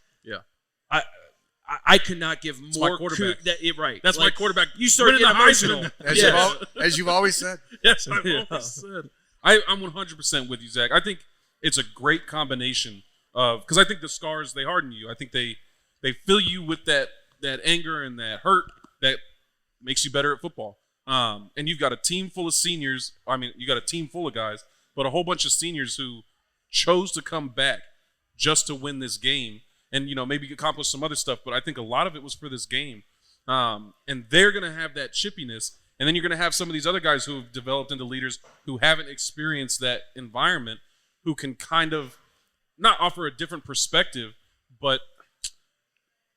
I could not give more. My quarterback. Right. That's like, my quarterback. You start getting emotional. As you've always said. Yes, I've always said. I'm 100% with you, Zach. I think it's a great combination of, because I think the scars, they harden you. I think they fill you with that anger and that hurt that makes you better at football. And you've got a team full of seniors. I mean, you got a team full of guys, but a whole bunch of seniors who chose to come back just to win this game and, maybe accomplish some other stuff. But I think a lot of it was for this game. And they're going to have that chippiness. And then you're going to have some of these other guys who have developed into leaders who haven't experienced that environment, who can kind of not offer a different perspective, but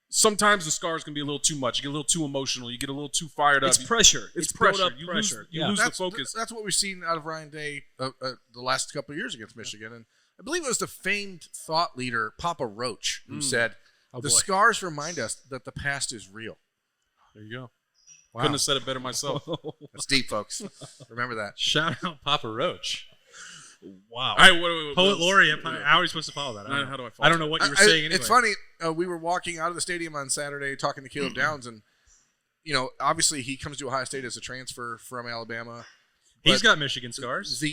sometimes the scars can be a little too much. You get a little too emotional. You get a little too fired up. It's pressure. It's built pressure. up You pressure. lose the focus. That's what we've seen out of Ryan Day the last couple of years against Michigan. And I believe it was the famed thought leader, Papa Roach, who said, the scars remind us that the past is real. There you go. Wow. Couldn't have said it better myself. That's deep, folks. Remember that. Shout out. Papa Roach. Wow. All right, wait. Poet laureate. How are we supposed to follow that? How do I follow I don't know what you were saying anyway. It's funny. We were walking out of the stadium on Saturday talking to Caleb Downs, and obviously he comes to Ohio State as a transfer from Alabama. He's got Michigan scars.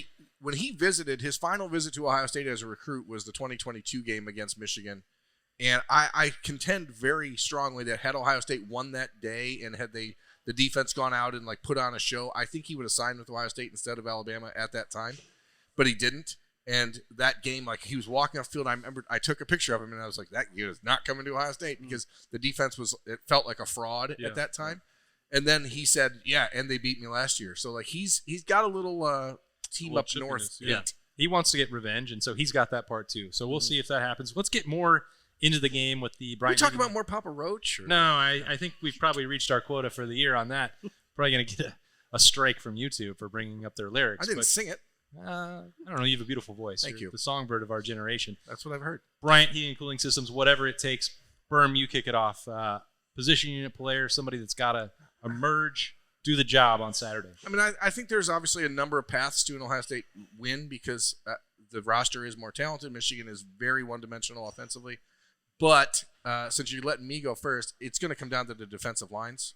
When he visited, his final visit to Ohio State as a recruit was the 2022 game against Michigan. And I contend very strongly that had Ohio State won that day and had the defense gone out and put on a show, I think he would have signed with Ohio State instead of Alabama at that time. But he didn't. And that game, he was walking off the field. I remember I took a picture of him, and I was like, that kid is not coming to Ohio State because the defense it felt like a fraud at that time. And then he said, yeah, and they beat me last year. So, he's got a little team up north. Yeah. He wants to get revenge, and so he's got that part too. So we'll see if that happens. Let's get more into the game with the Bryant. We talk about more Papa Roach? Or? No, I think we've probably reached our quota for the year on that. Probably going to get a strike from YouTube for bringing up their lyrics. I didn't sing it. I don't know. You have a beautiful voice. Thank you. The songbird of our generation. That's what I've heard. Bryant Heating Cooling Systems, whatever it takes. Berm, you kick it off. Position unit player, somebody that's got to emerge, do the job on Saturday. I mean, I think there's obviously a number of paths to an Ohio State win because the roster is more talented. Michigan is very one-dimensional offensively. But since you're letting me go first, it's going to come down to the defensive lines.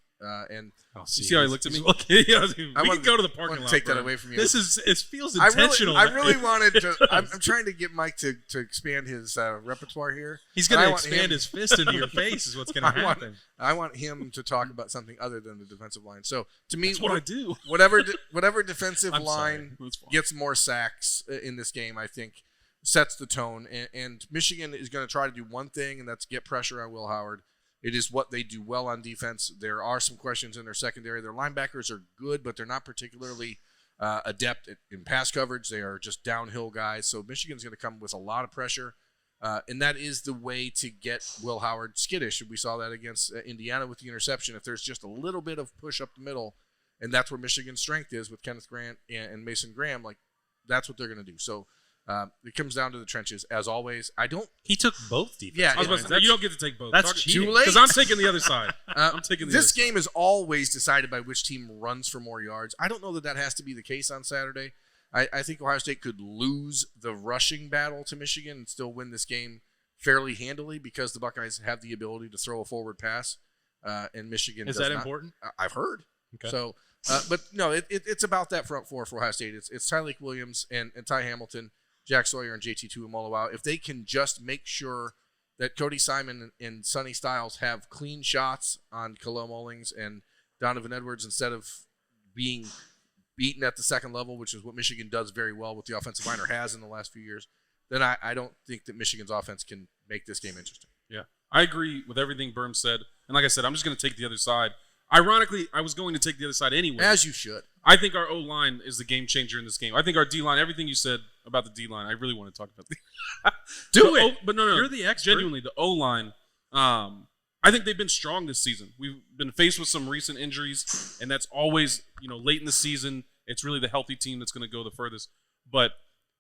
And you see how he looked at me? We can go to the parking lot. Take that away from you. It feels intentional. I really wanted to. I'm trying to get Mike to expand his repertoire here. He's going to expand his fist into your face. Is what's going to happen. I want him to talk about something other than the defensive line. So to me, that's what I do. Whatever defensive I'm line gets more sacks in this game, I think sets the tone. And Michigan is going to try to do one thing, and that's get pressure on Will Howard. It is what they do well on defense. There are some questions in their secondary. Their linebackers are good, but they're not particularly adept in pass coverage. They are just downhill guys. So Michigan's going to come with a lot of pressure, and that is the way to get Will Howard skittish. We saw that against Indiana with the interception. If there's just a little bit of push up the middle, and that's where Michigan's strength is with Kenneth Grant and Mason Graham, that's what they're going to do. So it comes down to the trenches, as always. He took both defense. Yeah, I was about to say, you don't get to take both. That's cheating. Too late. Because I'm taking the other side. I'm taking the This other game is always decided by which team runs for more yards. I don't know that has to be the case on Saturday. I think Ohio State could lose the rushing battle to Michigan and still win this game fairly handily because the Buckeyes have the ability to throw a forward pass, and Michigan is does that not. important? I've heard. Okay. So, but no, it's about that front four for Ohio State. It's Tyreek Williams and Ty Hamilton, Jack Sawyer, and JT Tuimoloau. If they can just make sure that Cody Simon and Sonny Styles have clean shots on Khalil Mullings and Donovan Edwards instead of being beaten at the second level, which is what Michigan does very well with the offensive line or has in the last few years, then I don't think that Michigan's offense can make this game interesting. Yeah, I agree with everything Berm said. And like I said, I'm just going to take the other side. Ironically, I was going to take the other side anyway. As you should. I think our O-line is the game changer in this game. I think our D-line, everything you said about the D-line, I really want to talk about Do but no. You're the expert. Genuinely, the O-line, I think they've been strong this season. We've been faced with some recent injuries, and that's always, late in the season, it's really the healthy team that's going to go the furthest. But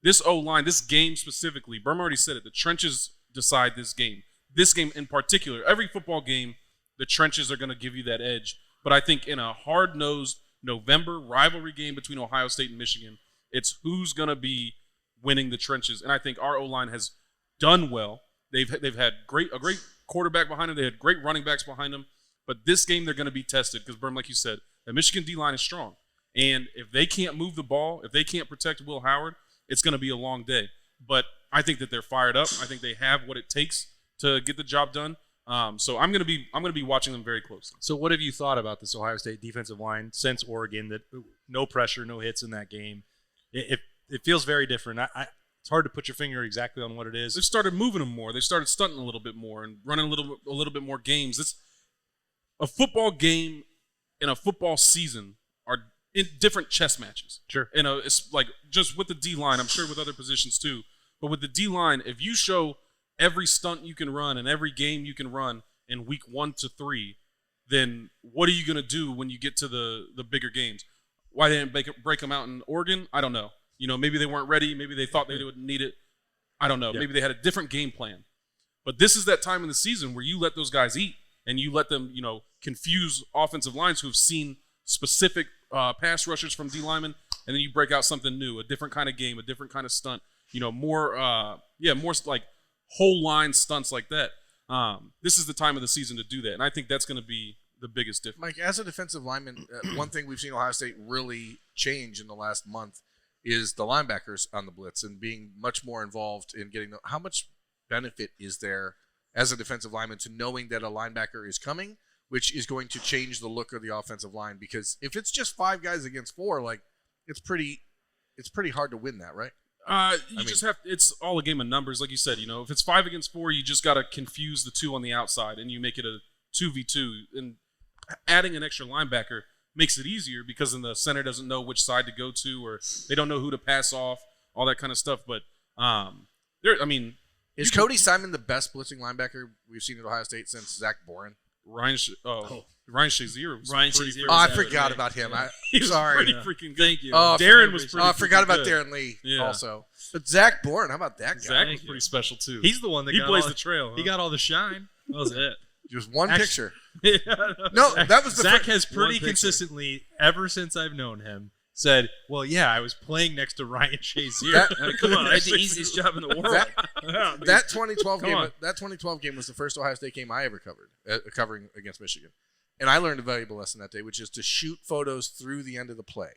this O-line, this game specifically, Berm already said it, the trenches decide this game. This game in particular, every football game, the trenches are going to give you that edge. But I think in a hard-nosed November rivalry game between Ohio State and Michigan, it's who's going to be winning the trenches. And I think our O-line has done well. They've had a great quarterback behind them. They had great running backs behind them. But this game, they're going to be tested because, Berm, like you said, the Michigan D-line is strong. And if they can't move the ball, if they can't protect Will Howard, it's going to be a long day. But I think that they're fired up. I think they have what it takes to get the job done. So I'm going to be watching them very closely. So what have you thought about this Ohio State defensive line since Oregon? That no pressure, no hits in that game. It feels very different. It's hard to put your finger exactly on what it is. They started moving them more. They started stunting a little bit more and running a little bit more games. It's a football game and a football season are in different chess matches. Sure. It's like just with the D-line, I'm sure with other positions too. But with the D-line, if you show every stunt you can run and every game you can run in week 1 to 3, then what are you going to do when you get to the bigger games? Why they didn't break them out in Oregon? I don't know. Maybe they weren't ready. Maybe they thought they would need it. I don't know. Yeah. Maybe they had a different game plan. But this is that time in the season where you let those guys eat and you let them, confuse offensive lines who have seen specific pass rushers from D linemen, and then you break out something new, a different kind of game, a different kind of stunt. More like whole line stunts like that. This is the time of the season to do that, and I think that's going to be the biggest difference. Mike, as a defensive lineman, one thing we've seen Ohio State really change in the last month is the linebackers on the blitz and being much more involved in getting how much benefit is there as a defensive lineman to knowing that a linebacker is coming, which is going to change the look of the offensive line. Because if it's just 5 guys against 4, like it's pretty hard to win that, right? It's all a game of numbers. Like you said, if it's 5 against 4, you just got to confuse the 2 on the outside and you make it a 2v2. And adding an extra linebacker makes it easier because then the center doesn't know which side to go to or they don't know who to pass off, all that kind of stuff. But, is Cody Simon the best blitzing linebacker we've seen at Ohio State since Zach Boren? Ryan Shazier was pretty Shazier. Oh, I forgot about him. He was Sorry. pretty freaking good. Thank you. Oh, Darren was pretty I forgot about good. Darren Lee Yeah. also. But Zach Boren, how about that guy? Zach was pretty special too. He's the one that he got blazed all, the trail. He got all the shine. That was it. Just one picture. Yeah. No, that was the Zach first. has pretty picture. consistently, ever since I've known him, said, "Well, yeah, I was playing next to Ryan Shazier." Come on, I had the easiest job in the world. That 2012 Come game. on. That 2012 game was the first Ohio State game I ever covered, covering against Michigan, and I learned a valuable lesson that day, which is to shoot photos through the end of the play.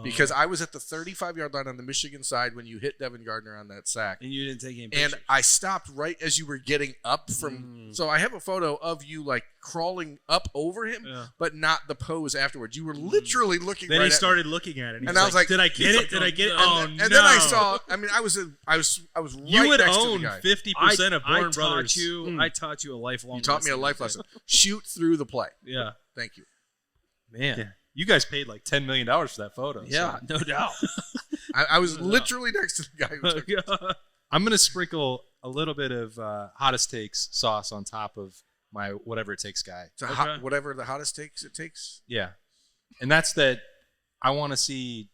Because I was at the 35-yard line on the Michigan side when you hit Devin Gardner on that sack. And you didn't take any And pictures. I stopped right as you were getting up from. So I have a photo of you like crawling up over him, but not the pose afterwards. You were literally looking. Then right he at started me. looking at it, And I was like, "Did I get it? Did I get it?" Oh and no! then I saw. I mean, I was right You would next to own the guy. 50% of Boren Brothers. I taught you a lifelong. You taught me a life lesson. Shoot through the play. Yeah, Thank you. man. Yeah. You guys paid like $10 million for that photo. Yeah, so. no doubt. I was literally next to the guy who took it. I'm going to sprinkle a little bit of hottest takes sauce on top of my whatever it takes guy. It's a hot, whatever the hottest takes it takes. Yeah. And that's that I want to see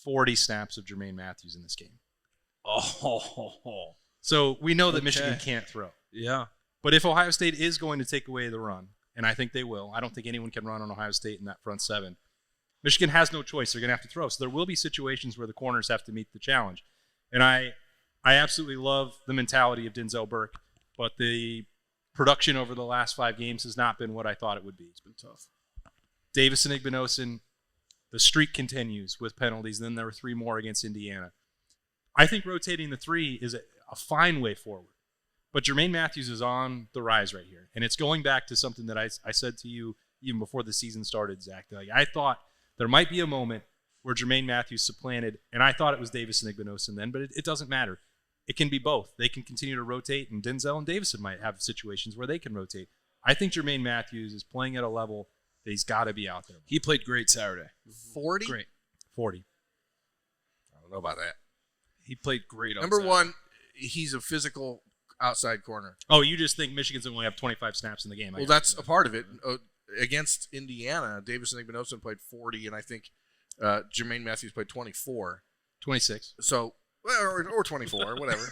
40 snaps of Jermaine Matthews in this game. Oh, So we know that Michigan can't throw. yeah. But if Ohio State is going to take away the run, and I think they will, I don't think anyone can run on Ohio State in that front 7. Michigan has no choice. They're going to have to throw. So there will be situations where the corners have to meet the challenge. And I absolutely love the mentality of Denzel Burke, but the production over the last 5 games has not been what I thought it would be. It's been tough. Davis and Igbinosun, the streak continues with penalties. Then there were 3 more against Indiana. I think rotating the 3 is a fine way forward. But Jermaine Matthews is on the rise right here. And it's going back to something that I said to you even before the season started, Zach. Like, I thought there might be a moment where Jermaine Matthews supplanted, and I thought it was Davis and Igbinosun then, but it doesn't matter. It can be both. They can continue to rotate, and Denzel and Davison might have situations where they can rotate. I think Jermaine Matthews is playing at a level that he's got to be out there. He played great Saturday. 40? Great. 40. I don't know about that. He played great. Number Saturday. 1, he's a physical outside corner. Oh, you just think Michigan's going to have 25 snaps in the game. Well, that's a part of it. Against Indiana, Davis and Igbinosun played 40, and I think Jermaine Matthews played 24. 26. So, or 24, whatever.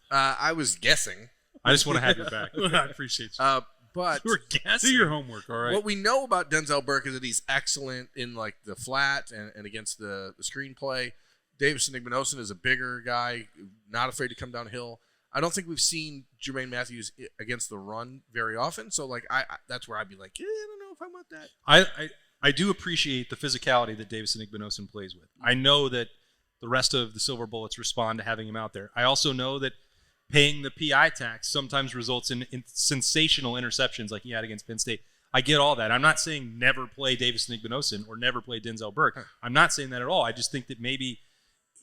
I was guessing. I just want to have your back. I appreciate you. But You were guessing. Do your homework, all right? what we know about Denzel Burke is that he's excellent in like the flat and against the screenplay. Davis and Igbinosun is a bigger guy, not afraid to come downhill. I don't think we've seen Jermaine Matthews against the run very often. So, like, I that's where I'd be like, I don't know if I want that. I do appreciate the physicality that Davison Igbinosun plays with. I know that the rest of the Silver Bullets respond to having him out there. I also know that paying the PI tax sometimes results in sensational interceptions like he had against Penn State. I get all that. I'm not saying never play Davison Igbinosun or never play Denzel Burke. I'm not saying that at all. I just think that maybe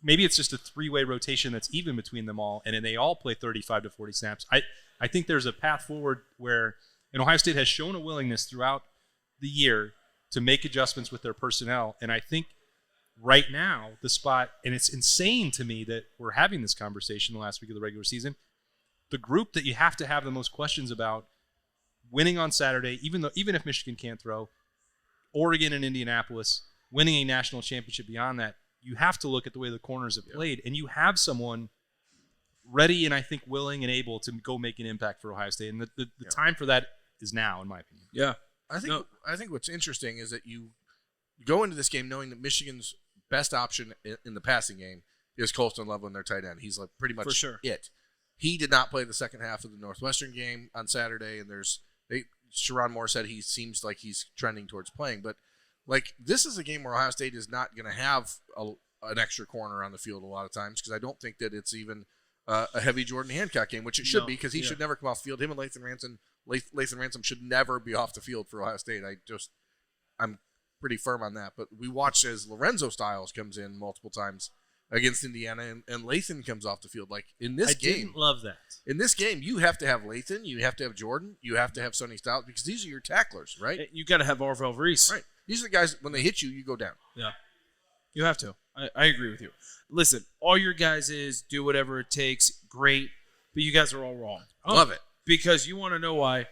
it's just a 3-way rotation that's even between them all, and they all play 35 to 40 snaps. I think there's a path forward where, and Ohio State has shown a willingness throughout the year to make adjustments with their personnel, and I think right now the spot, and it's insane to me that we're having this conversation the last week of the regular season, the group that you have to have the most questions about winning on Saturday, even if Michigan can't throw, Oregon and Indianapolis, winning a national championship beyond that, you have to look at the way the corners have played, and you have someone ready and I think willing and able to go make an impact for Ohio State. And the time for that is now, in my opinion. Yeah. I think what's interesting is that you go into this game knowing that Michigan's best option in the passing game is Colston Loveland, their tight end. He's like pretty much For sure. it. He did not play the second half of the Northwestern game on Saturday, and Sharon Moore said he seems like he's trending towards playing. But like this is a game where Ohio State is not going to have an extra corner on the field a lot of times because I don't think that it's even a heavy Jordan Hancock game, which it should be because he should never come off the field. Him and Lathan Ransom should never be off the field for Ohio State. I'm pretty firm on that. But we watched as Lorenzo Styles comes in multiple times against Indiana, and Lathan comes off the field. Like in this game, didn't love that. In this game, you have to have Lathan, you have to have Jordan, you have to have Sonny Styles because these are your tacklers, right? You got to have Arvell Reese. Right. These are the guys, when they hit you, you go down. Yeah. You have to. I agree with you. Listen, all your guys is do whatever it takes. Great. But you guys are all wrong. Love it. Because you want to know why.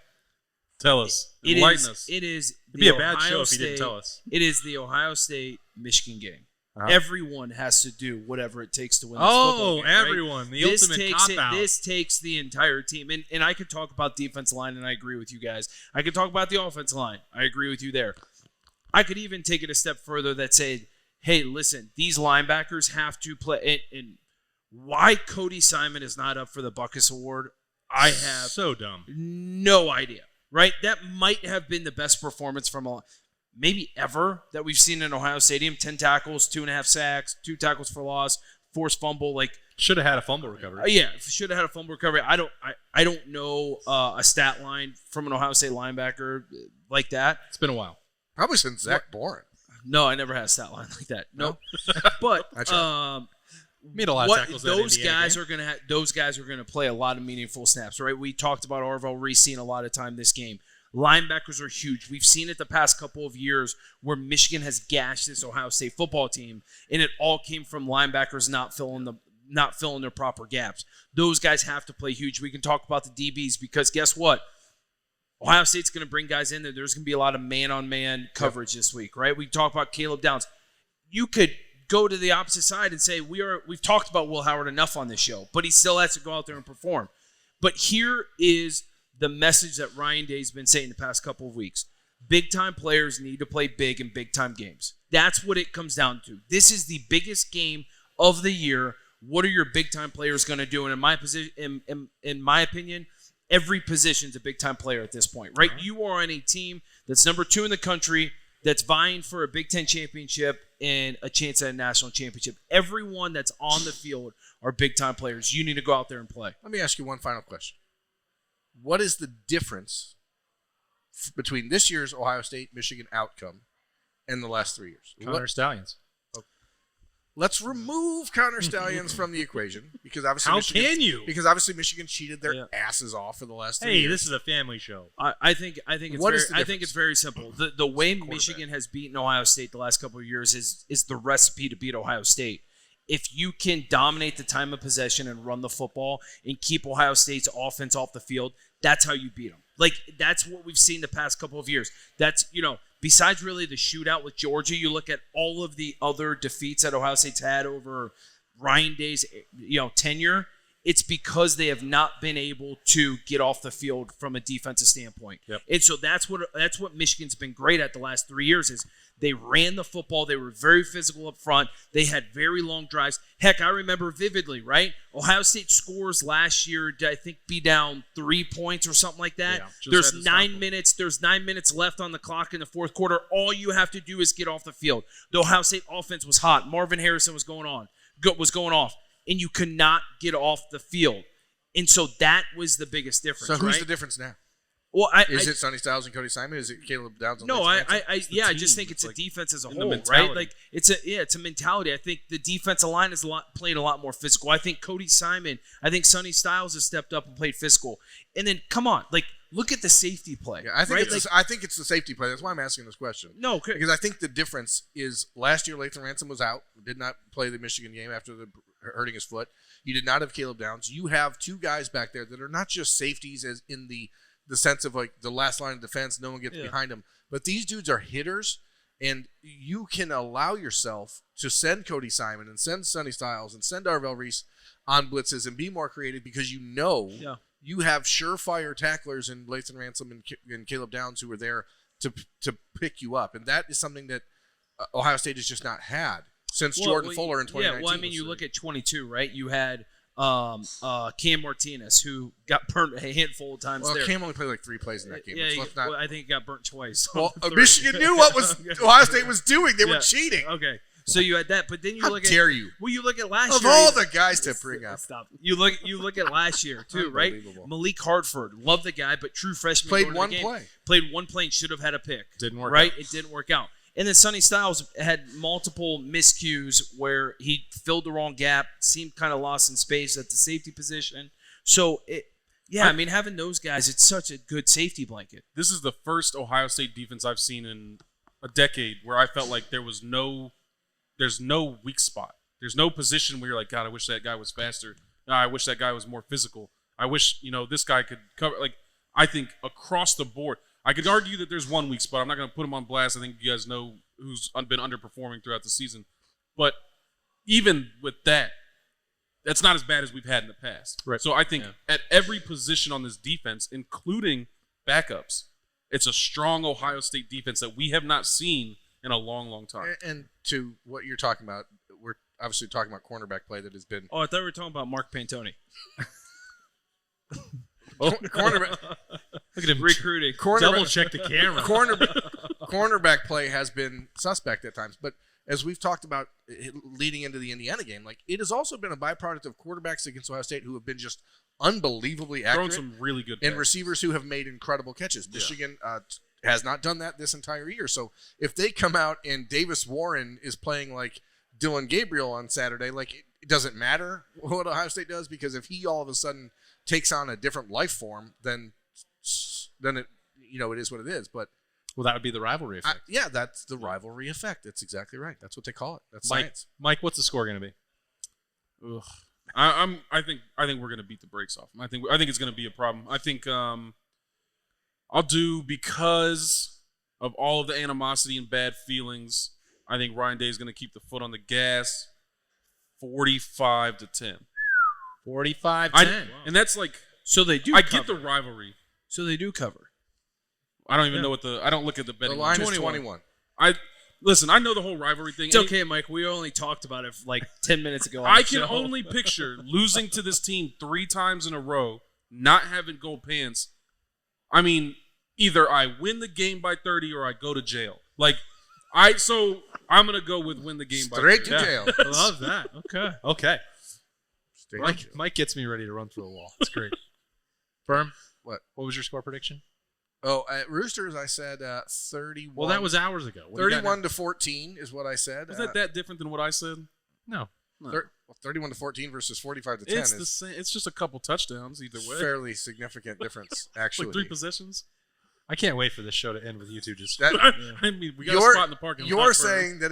Tell us. It Enlighten us. is It'd be a the bad Ohio show if State, you didn't tell us. It is the Ohio State-Michigan game. Uh-huh. Everyone has to do whatever it takes to win this football game, right? Everyone. The ultimate cop-out. This takes the entire team. And I could talk about defense line, and I agree with you guys. I could talk about the offense line. I agree with you there. I could even take it a step further that say, hey, listen, these linebackers have to play. And why Cody Simon is not up for the Buckeyes Award, I have so dumb. No idea, right? That might have been the best performance from maybe ever that we've seen in Ohio Stadium. 10 tackles, 2.5 sacks, 2 tackles for loss, forced fumble. Like should have had a fumble recovery. Yeah, should have had a fumble recovery. I don't know a stat line from an Ohio State linebacker like that. It's been a while. Probably since Zach Boren. No, I never had a stat line like that. Nope. But made a lot of tackles. Those guys are gonna those guys are gonna play a lot of meaningful snaps, right? We talked about Arvell Reese seeing a lot of time this game. Linebackers are huge. We've seen it the past couple of years where Michigan has gashed this Ohio State football team, and it all came from linebackers not filling their proper gaps. Those guys have to play huge. We can talk about the DBs because guess what? Ohio State's going to bring guys in there. There's going to be a lot of man-on-man coverage this week, right? We talk about Caleb Downs. You could go to the opposite side and say we've talked about Will Howard enough on this show, but he still has to go out there and perform. But here is the message that Ryan Day's been saying the past couple of weeks. Big-time players need to play big in big-time games. That's what it comes down to. This is the biggest game of the year. What are your big-time players going to do? And in my opinion, every position's a big-time player at this point, right? You are on a team that's number 2 in the country, that's vying for a Big Ten championship and a chance at a national championship. Everyone that's on the field are big-time players. You need to go out there and play. Let me ask you one final question. What is the difference between this year's Ohio State-Michigan outcome and the last 3 years? Connor Stallions. Let's remove Connor Stallions from the equation because obviously Because obviously Michigan cheated their asses off for the last 3 years. Hey, this is a family show. I think it's very simple. The way Michigan has beaten Ohio State the last couple of years is the recipe to beat Ohio State. If you can dominate the time of possession and run the football and keep Ohio State's offense off the field, that's how you beat them. Like that's what we've seen the past couple of years. That's besides really the shootout with Georgia, you look at all of the other defeats that Ohio State's had over Ryan Day's tenure. It's because they have not been able to get off the field from a defensive standpoint. Yep. And so that's what Michigan's been great at the last 3 years is they ran the football. They were very physical up front. They had very long drives. Heck, I remember vividly, right? Ohio State scores last year to, I think, be down 3 points or something like that. Yeah, There's 9 minutes. There's 9 minutes left on the clock in the fourth quarter. All you have to do is get off the field. The Ohio State offense was hot. Marvin Harrison was going off. And you could not get off the field. And so that was the biggest difference. So who's the difference now? Well, is it Sonny Styles and Cody Simon? Is it Caleb Downs? No, I just think it's a defense as a whole, right? Like it's a mentality. I think the defensive line is playing a lot more physical. I think Cody Simon, I think Sonny Styles has stepped up and played physical. And then come on, like look at the safety play. Yeah, I think it's the safety play. That's why I'm asking this question. No, because I think the difference is last year Lathan Ransom was out, did not play the Michigan game after hurting his foot. You did not have Caleb Downs. You have 2 guys back there that are not just safeties as in the sense of like the last line of defense, no one gets behind them. But these dudes are hitters, and you can allow yourself to send Cody Simon and send Sonny Styles and send Arvell Reese on blitzes and be more creative because you have surefire tacklers in Lathan Ransom and Caleb Downs who are there to pick you up, and that is something that Ohio State has just not had since Jordan Fuller in 2019. Yeah, well, I mean, you look at 22, right? You had Cam Martinez, who got burnt a handful of times there. Cam only played like 3 plays in that game. Yeah, well, I think he got burnt twice. Well, Michigan knew what Ohio State was doing. They were cheating. Okay, so you had that, but then you How look at dare you? Well, you look at last Of year. all the guys to bring up, Stop. You look at last year too, right? Unbelievable. Malik Hartford, love the guy, but true freshman. Played going to one the game, play. Played one play and should have had a pick. Didn't work right? out. It didn't work out. And then Sonny Styles had multiple miscues where he filled the wrong gap, seemed kind of lost in space at the safety position. So, I mean, having those guys, it's such a good safety blanket. This is the first Ohio State defense I've seen in a decade where I felt like there's no weak spot. There's no position where you're like, God, I wish that guy was faster. No, I wish that guy was more physical. I wish, this guy could cover. Like, I think across the board, I could argue that there's one weak spot. I'm not going to put him on blast. I think you guys know who's been underperforming throughout the season. But even with that, that's not as bad as we've had in the past. Right. So I think at every position on this defense, including backups, it's a strong Ohio State defense that we have not seen in a long, long time. And to what you're talking about, we're obviously talking about cornerback play that has been Oh, I thought we were talking about Mark Pantoni. cornerback. Look at him Recruiting. double check the camera. Cornerback play has been suspect at times, but as we've talked about leading into the Indiana game, like it has also been a byproduct of quarterbacks against Ohio State who have been just unbelievably Throwing accurate some really good and passes. receivers who have made incredible catches. Michigan has not done that this entire year. So if they come out and Davis Warren is playing like Dylan Gabriel on Saturday, like it doesn't matter what Ohio State does, because if he all of a sudden takes on a different life form, then it it is what it is. But Well, that would be the rivalry effect. that's the rivalry effect. That's exactly right. That's what they call it. That's Mike, science. Mike, what's the score going to be? Ugh. I think we're gonna beat the brakes off 'em. I think it's gonna be a problem. I think I'll do, because of all of the animosity and bad feelings, I think Ryan Day is gonna keep the foot on the gas. 45-10. 45-10. And that's like, So they do. I cover. get the rivalry. So they do cover. I don't even know I don't look at the The betting line is 21. 21. Listen, I know the whole rivalry thing. It's okay, Mike. We only talked about it like 10 minutes ago. I can only picture losing to this team 3 times in a row, not having gold pants. I mean, either I win the game by 30 or I go to jail. So I'm gonna go with win the game by 30. Straight to jail. I love that. Okay. Straight to jail. Mike gets me ready to run through a wall. It's great. Firm? What? What was your score prediction? Oh, at Roosters, I said 31. Well, that was hours ago. What do you got 31 to 14 is what I said. Was that different than what I said? now? No. 31 to 14 versus 45 to 10 It's the is same. It's just a couple touchdowns either way. fairly significant difference, actually. Like 3 possessions. I can't wait for this show to end with you two just. That, I mean, we got a you're spot in the parking lot. you're for- saying that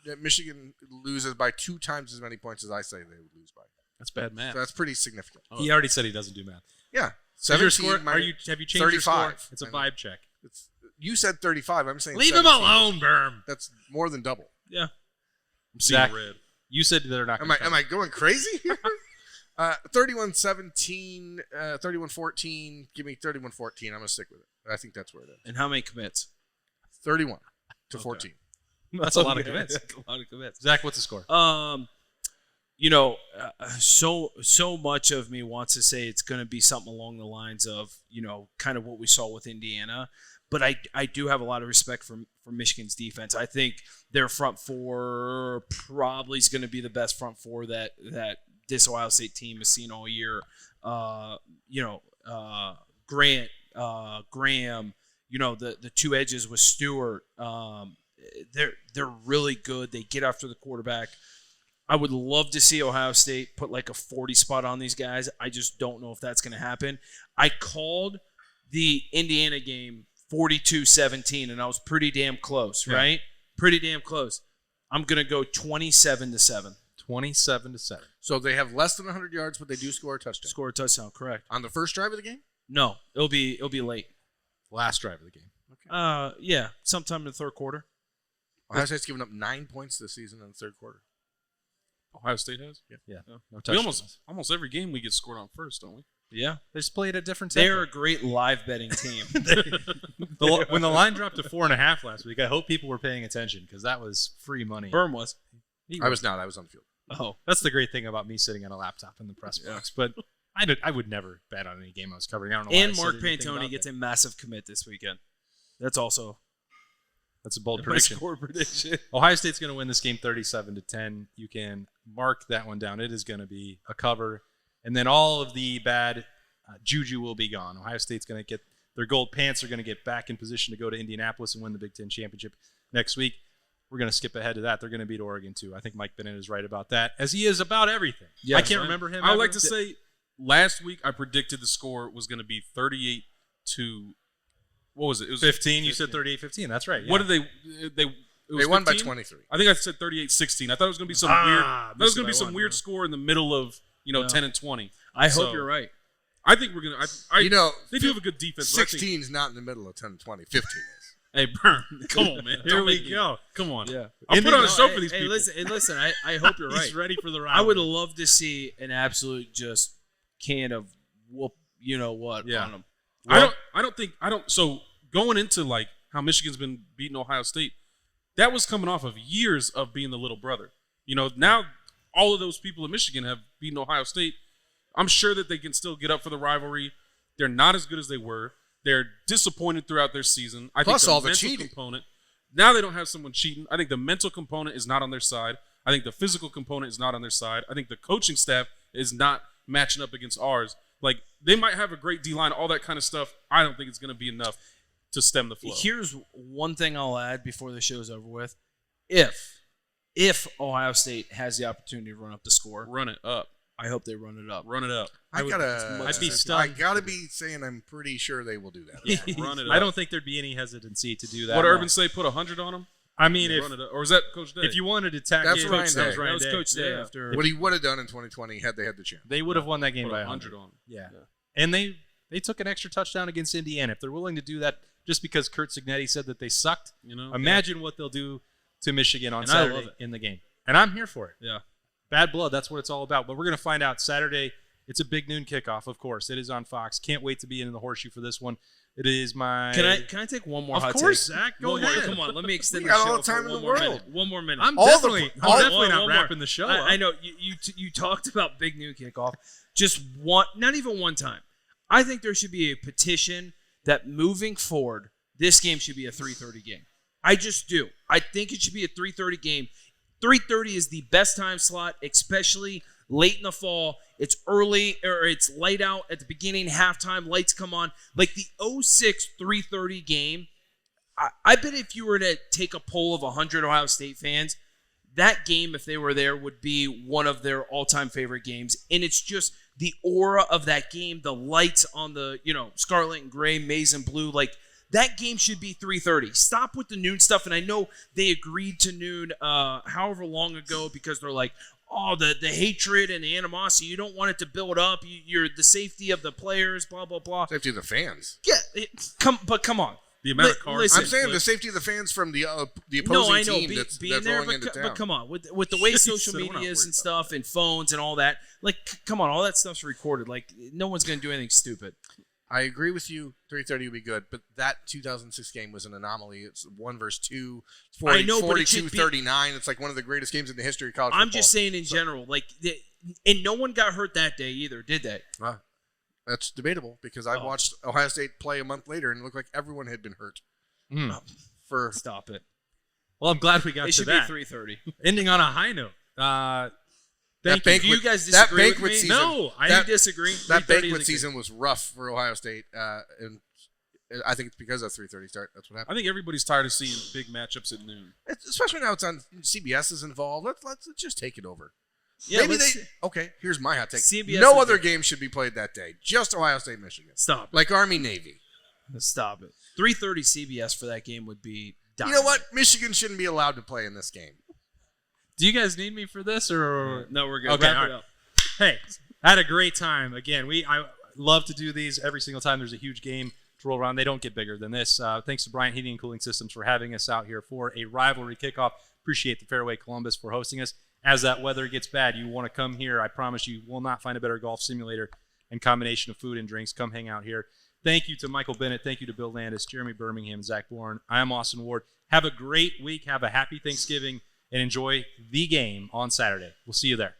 that Michigan loses by 2 times as many points as I say they would lose by. That's bad math. So that's pretty significant. He already said he doesn't do math. Yeah. Is your 17 score? minus- Have you changed your score? 35. It's a I know. vibe check. You said 35. I'm saying Leave him 17. alone, Berm. That's more than double. Yeah. I'm seeing Zach, red. you said they're not. Am I going crazy here? 31-17, 31-14. Give me 31-14. I'm going to stick with it. I think that's where it is. And how many commits? 31 to 14. That's a lot of commits. That's a lot of commits. Zach, what's the score? So much of me wants to say it's going to be something along the lines of, kind of what we saw with Indiana. But I do have a lot of respect for Michigan's defense. I think their front four probably is going to be the best front four that this Ohio State team has seen all year. Grant, Graham, the 2 edges with Stewart. They're really good. They get after the quarterback. I would love to see Ohio State put like a 40 spot on these guys. I just don't know if that's going to happen. I called the Indiana game 42-17, and I was pretty damn close, right? Pretty damn close. I'm going to go 27-7. 27-7. So they have less than 100 yards, but they do score a touchdown. Score a touchdown, correct? On the first drive of the game? No, it'll be late. Last drive of the game. Yeah, sometime in the third quarter. Ohio State's given up 9 points this season in the third quarter. Ohio State has? Yeah. No We touchdowns. almost every game we get scored on first, don't we? Yeah. They just play at a different They tempo. are a great live betting team. When the line dropped to 4.5 last week, I hope people were paying attention because that was free money. Berm was. I was not. I was on the field. Oh. That's the great thing about me sitting on a laptop in the press box. But I would never bet on any game I was covering. I don't know why I And said Mark anything Pantoni about gets that. a massive commit this weekend. That's also That's a bold my prediction. score prediction. Ohio State's going to win this game 37-10. You can mark that one down. It is going to be a cover. And then all of the bad juju will be gone. Ohio State's going to get their gold pants. Are going to get back in position to go to Indianapolis and win the Big Ten championship next week. We're going to skip ahead to that. They're going to beat Oregon, too. I think Mike Bennett is right about that, as he is about everything. Yes, I can't right. remember him. I would ever. like to say last week I predicted the score was going to be 38 to what was it? It was 15. You said 38-15. That's right. What did they? It was They won by 15? 23. I think I said 38-16. I thought it was going to be some weird. I thought it was going to be some weird score in the middle of 10 and 20. I So, hope you're right. I think we're going to. They do have a good defense. but I think- 16 is not in the middle of 10 and 20. 15 is. Hey, Burn, come on, man. Here Don't we make me- go. Come on. Yeah. I'll put on a show Hey, for these hey, people. Listen, I hope you're right. He's ready for the ride. I would love to see an absolute just can of whoop, you know what, Yeah. on them. I don't think. So going into like how Michigan's been beating Ohio State, that was coming off of years of being the little brother. Now all of those people in Michigan have beaten Ohio State. I'm sure that they can still get up for the rivalry. They're not as good as they were. They're disappointed throughout their season. I Plus think all the mental cheating. component. Now they don't have someone cheating. I think the mental component is not on their side. I think the physical component is not on their side. I think the coaching staff is not matching up against ours. Like, they might have a great D-line, all that kind of stuff. I don't think it's going to be enough to stem the flow. Here's one thing I'll add before the show's over with. If Ohio State has the opportunity to run up the score, Run it up. I hope they run it up. Run it up. I'd be stunned. I gotta be saying I'm pretty sure they will do that. Yeah, run it up. I don't think there'd be any hesitancy to do that. What did Urban say? Put 100 on them? I mean, Run it up. Or is that Coach Day? if you wanted to tack That's in, Ryan that was Day. Ryan That was Day. Coach Day Yeah. after. What he would have done in 2020 had they had the chance. They would have won that game Put by 100 100 on 'em. Yeah. And they took an extra touchdown against Indiana. If they're willing to do that just because Kurt Signetti said that they sucked, imagine what they'll do to Michigan on And I love Saturday it. in the game. And I'm here for it. Yeah. Bad blood, that's what it's all about. But we're going to find out Saturday. It's a big noon kickoff, of course. It is on Fox. Can't wait to be in the horseshoe for this one. It is my Can I take one more Of hot course, take? Zach. Go One more- ahead. Come on, let me extend We the got show all the time for in one the more world. minute. One more minute. I'm All the- definitely all- not one more. wrapping the show up. I know you talked about big noon kickoff. Just one, not even one time. I think there should be a petition that moving forward, this game should be a 3:30 game. I just do. I think it should be a 3:30 game. 3:30 is the best time slot, especially late in the fall. It's early or it's light out at the beginning, halftime, lights come on. Like the 06 3:30 game, I bet if you were to take a poll of 100 Ohio State fans, that game, if they were there, would be one of their all-time favorite games. And it's just the aura of that game, the lights on the, scarlet and gray, maize and blue. Like, that game should be 3:30. Stop with the noon stuff. And I know they agreed to noon however long ago because they're like, oh, the hatred and the animosity. You don't want it to build up. You're the safety of the players, blah, blah, blah. Safety of the fans. Yeah, come on. The amount of cars. listen. I'm saying the safety of the fans from the opposing No, I know. team that's Being there, rolling into town. but come on, with the way social said, "We're not media is worried and stuff, and phones and all that, like, come on, all that stuff's recorded. Like, no one's gonna do anything stupid. I agree with you. 3:30 would be good, but that 2006 game was an anomaly. It's 1 versus 2. It's 40, I know, but it should 42-39. It's like one of the greatest games in the history of college football. I'm just saying in general, like, and no one got hurt that day either, did they? That's debatable because I watched Ohio State play a month later and it looked like everyone had been hurt. For Stop it. Well, I'm glad we got It to should that. be 3:30. Ending on a high note. that Do banquet, you guys that disagree with banquet me? season. No, I that, disagree. That 3:30 banquet is season was rough for Ohio State, and I think it's because of 3:30 start. That's what I happened. think everybody's tired of seeing big matchups at noon. Especially now it's on CBS is involved. Let's just take it over. Yeah, Maybe let's- they. Okay, here's my hot take. CBS no is other good. game should be played that day. Just Ohio State, Michigan. Stop. Like Army Navy. Stop it. 3:30 CBS for that game would be. You know what? Michigan shouldn't be allowed to play in this game. Do you guys need me for this or? No, we're good. Okay, Wrap all it right. up. Hey, I had a great time. Again, I love to do these every single time there's a huge game to roll around. They don't get bigger than this. Thanks to Bryant Heating and Cooling Systems for having us out here for a rivalry kickoff. Appreciate the Fairway Columbus for hosting us. As that weather gets bad, you want to come here. I promise you will not find a better golf simulator and combination of food and drinks. Come hang out here. Thank you to Michael Bennett. Thank you to Bill Landis, Jeremy Birmingham, and Zach Boren. I am Austin Ward. Have a great week. Have a happy Thanksgiving, and enjoy the game on Saturday. We'll see you there.